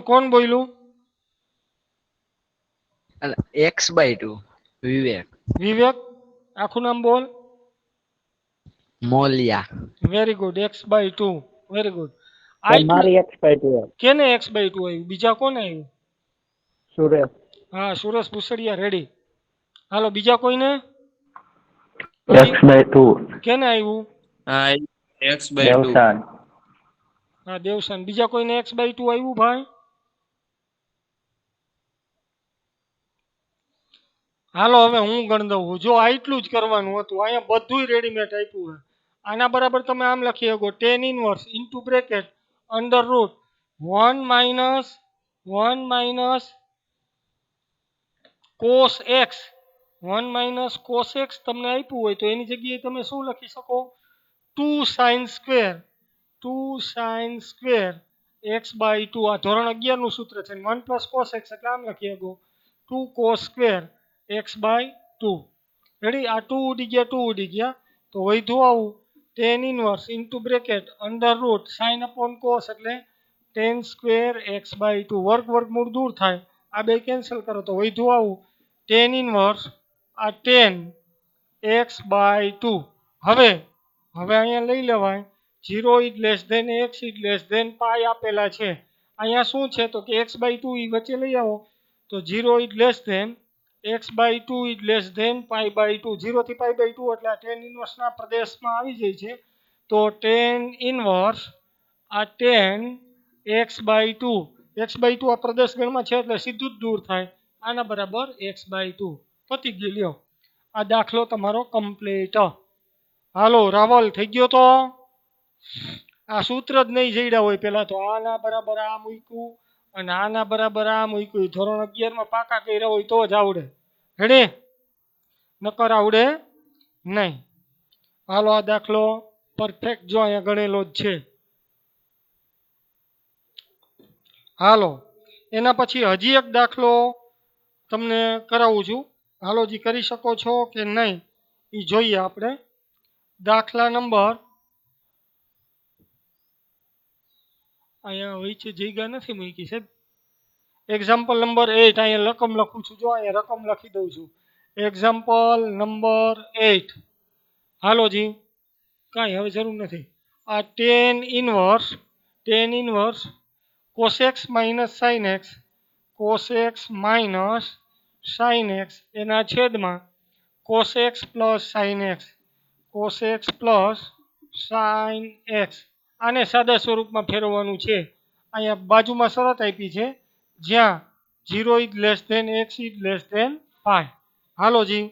કોણ બોલ્યું? X by 2. વિવેક વિવેક. આખું નામ બોલ. Moliya. Very good. x/2. Very good. મારી x/2 કેને x/2 આવ્યું? બીજા કોને આવ્યું? સુરેશ. હા સુરેશ ભૂસડિયા રેડી. હાલો બીજા કોઈને? x/2 કેને આવ્યું? હા x/2. દેવસાન. હા દેવસાન. બીજા કોઈને x/2 આવ્યું ભાઈ? હાલો હવે હું ગણ દઉં. જો આટલું જ કરવાનું હતું. અહીંયા બધું રેડીમેડ આપ્યું છે. આના બરાબર તમે આમ લખી શકો 10 inverse into bracket under root 1 minus cos x. 1 minus cos x તમને આપ્યું હોય તો એની જગ્યાએ તમે શું લખી શકો? 2 સાઇન સ્ક્વેર x/2. આ ધોરણ 11 નું સૂત્ર છે. 1 પ્લસ કોસ એક્સ એટલે આમ લખી શકો 2 કોસ સ્ક્વેર x/2. રેડી. આ 2 ઉડી ગયા તો વધ્યું આવું 10 inverse into bracket under route sine upon cos એટલે 10 સ્ક્વેર x/2. વર્ગમૂળ દૂર થાય. આ બે કેન્સલ કરો તો વધ્યું આવું 10 ઇનવર્સ આ 10 x/2. હવે અહીંયા લઈ લેવાય 0 is less than x is less than pi આપેલા છે. અહીંયા શું છે તો કે x/2 એ વચ્ચે લઈ આવો તો 0 is less than x/2 is less than પાઈ/2. 0 થી પાઈ/2 એટલે આ 10 ઇનવર્સના પ્રદેશમાં આવી જાય છે. તો 10 ઇનવર્સ આ 10 x/2. x/2 આ પ્રદેશ ગણમાં છે એટલે સીધું જ દૂર થાય. આના બરાબર x/2. પતી ગયું. લ્યો આ દાખલો તમારો કમ્પ્લીટ. હાલો રાવલ થઈ ગયો તો આ સૂત્ર જ નહીં જઈડ્યા હોય પેલા તો આના બરાબર આ મૂક્યું અને આના બરાબર આ મૂક્યું ધોરણ 11 માં પાકા કર્યા હોય તો જ આવડે રેડી નકર આવડે નહીં હાલો આ દાખલો પરફેક્ટ જો અહીંયા ગણેલો જ છે હાલો એના પછી હજી એક દાખલો તમને કરાવું છું હાલો જી કરી શકો છો કે નહીં એ જોઈએ આપણે દાખલા નંબર અહીંયા વચ્ચે જગ્યા નથી મૂકી સાહેબ એક્ઝામ્પલ નંબર 8 અહીંયા રકમ લખું છું જો અહીંયા રકમ લખી દઉં છું એક્ઝામ્પલ નંબર 8 હાલો જી કાંઈ હવે જરૂર નથી આ tan inverse cos x minus sin x cos x minus sin x એના છેદમાં cos x plus sin x cos x plus sin x આને સાદા સ્વરૂપમાં ફેરવવાનું છે અહીંયા બાજુમાં શરત આપી છે જ્યાં 0 is less than x is less than pi હાલો જી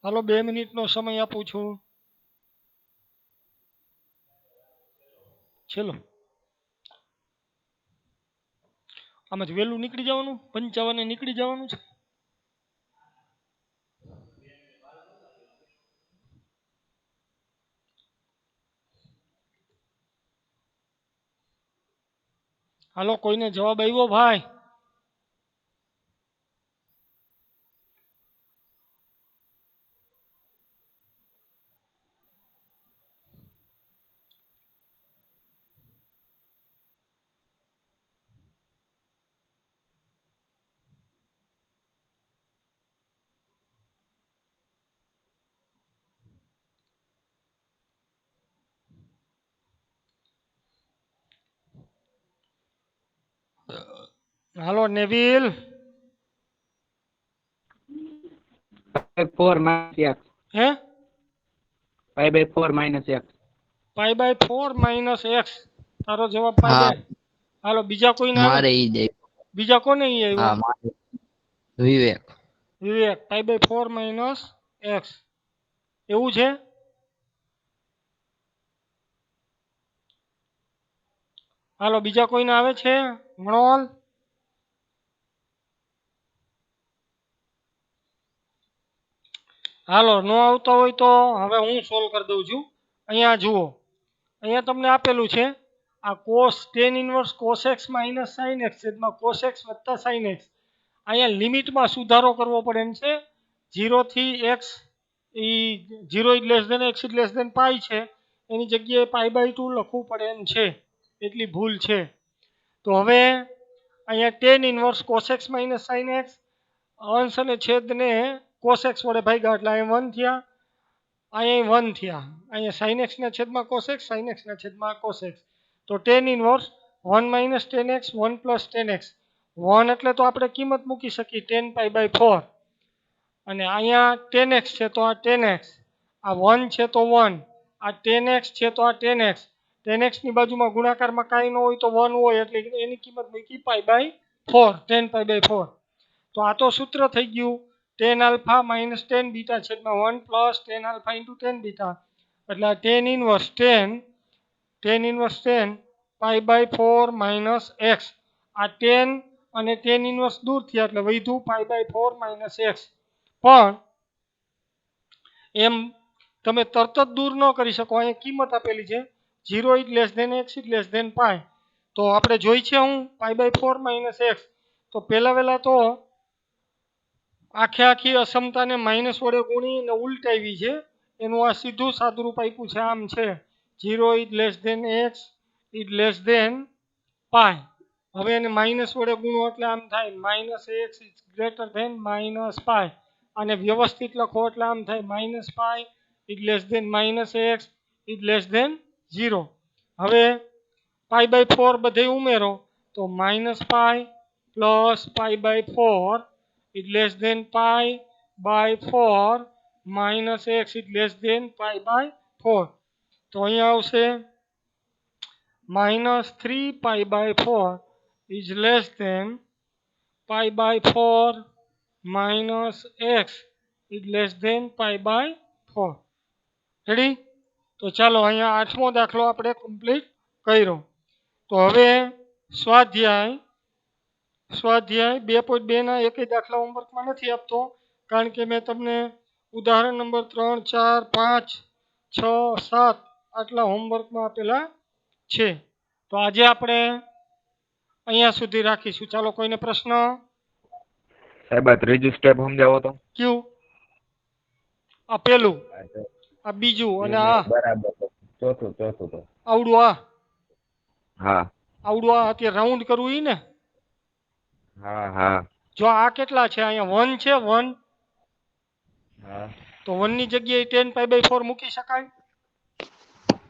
હાલો 2 મિનિટનો સમય આપું છું ચલો આમાંથી વહેલું નીકળી જવાનું 55 નીકળી જવાનું છે હાલો કોઈને જવાબ આવ્યો ભાઈ હાલો નેવિલ 4 minus x. હે pi by 4 minus x. Pi by 4 minus x તારો જવાબ પાઈ હા. બાય હાલો બીજા કોઈને આવે? મારે ઈ જ બીજા કોને ઈ હા આવ્યો મારે વિવેક વિવેક પાઈ બાય 4 માઇનસ એક્સ એવું છે હાલો બીજા કોઈને આવે છે મણોલ હાલો નો આવતો હોય તો હવે હું સોલ્વ કરી દઉં છું અહીંયા જુઓ અહીંયા તમને આપેલું છે આ cos tan inverse cos x minus sin x છેદમાં cos x વત્તા sin x અહીંયા લિમિટમાં સુધારો કરવો પડે એમ છે 0 થી x ઈ 0 is less than x is less than pi છે એની જગ્યાએ પાઈ બાય 2 લખવું પડે એમ છે એટલી ભૂલ છે તો હવે અહીંયા tan inverse cos x minus sin x અંશ અને છેદને cos x વડે ભાગ્યા એટલે અહીંયા 1 થયા અહીંયા 1 થયા અહીંયા sin x ના છેદમાં cos x sin x ના છેદમાં cos x તો tan inverse 1 minus tan x 1 plus tan x 1 એટલે તો આપણે કિંમત મૂકી શકીએ 10 પાઈ બાય 4 અને અહીંયા tan x છે તો આ tan x આ 1 છે તો 1 આ tan x છે તો આ tan x ની બાજુમાં ગુણાકારમાં કાંઈ ન હોય તો 1 હોય એટલે એની કિંમત મૂકી પાઈ બાય 4 10 પાઈ બાય 4 તો આ તો સૂત્ર થઈ ગયું tan alpha minus tan beta છેદમાં 1 plus tan alpha into tan beta એટલે આ tan inverse 10 pi by 4 minus x આ tan અને tan ઇનવર્સ દૂર થયા એટલે વધ્યું પાઈ બાય 4 માઇનસ x પણ એમ તમે તરત જ દૂર ન કરી શકો અહીંયા કિંમત આપેલી છે 0 is less than x is less than pi તો આપણે જોઈ છે હું પાઈ બાય 4 માઇનસ x તો પહેલા તો આખી અસમતાને માઇનસ વડે ગુણીને ઉલટાવી છે એનું આ સીધું સાદુરૂપ આપ્યું છે આમ છે 0 is less than x is less than pi હવે એને માઇનસ વડે ગુણો એટલે આમ થાય minus x is greater than minus pi અને વ્યવસ્થિત લખો એટલે આમ થાય minus pi is less than minus x is less than 0 હવે પાઈ બાય 4 બધે ઉમેરો તો minus pi plus pi by 4 is less than pi by 4 minus x is less than pi by 4. તો અહીંયા આવશે minus 3 pi by 4 is less than pi by 4 minus x is less than pi by 4. Ready? તો ચાલો અહીંયા 8મો દાખલો આપણે complete કર્યો. તો હવે સ્વાધ્યાય 2.2 ના એકેય દાખલા હોમવર્કમાં નથી આપતો, કારણ કે મેં તમને ઉદાહરણ નંબર 3, 4, 5, 6, 7 આટલા હોમવર્કમાં આપેલા છે. તો આજે આપણે અહીંયા સુધી રાખીશું. ચાલો, કોઈને પ્રશ્ન? સાહેબ આ ત્રીજું સ્ટેપ સમજાવો તો. કયું? આ પેલું, આ બીજું અને આ બરાબર. ચોથું તો. આવડું, આ હા આવડું, આ અત્યારે રાઉન્ડ કરવું ઈ ને. હા હા જો આ કેટલા છે? અહીંયા 1 છે, 1. હા તો 1 ની જગ્યાએ 10 pi by 4 મૂકી શકાય.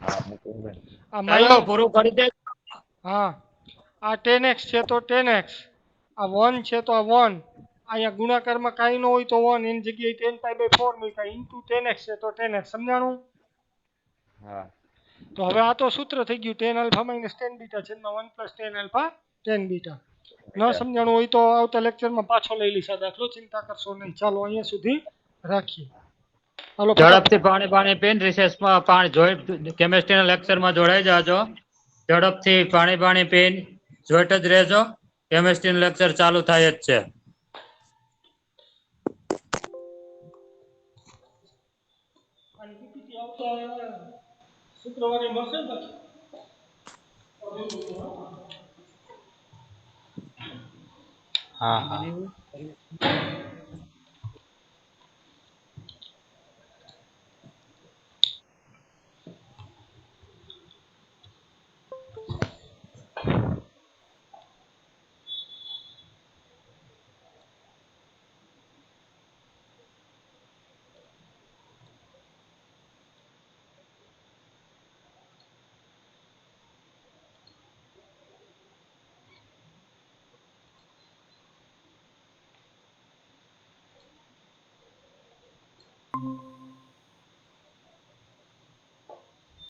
હા મૂકું ને. આ ચાલો માઇનસ, પૂરું કરી દે. હા, આ 10x છે તો 10x, આ 1 છે તો આ 1. અહીંયા ગુણાકારમાં કાંઈ ન હોય તો 1, એની જગ્યાએ 10 pi by 4 મૂકાય, ઇન્ટુ 10x છે તો 10x. સમજાણું? હા તો હવે આ તો સૂત્ર થઈ ગયું, tan alpha minus tan beta છેદમાં 1 plus tan alpha tan beta. ન સમજાણું હોય તો આવતા લેક્ચરમાં પાછો લઈ લઈશ આ દાખલો, ચિંતા કરશો નહીં. ચાલો, અહીંયા સુધી રાખીએ. હાલો, ઝડપથી પાણી પીને રિસેસમાં કેમેસ્ટ્રીના લેક્ચરમાં જોડાઈ જાજો. ઝડપથી પાણી પીને જોઈન્ટ જ રહેજો. કેમેસ્ટ્રીનું લેક્ચર ચાલુ થાય જ છે. શુક્રવારે મળશે ને પછી? હા હા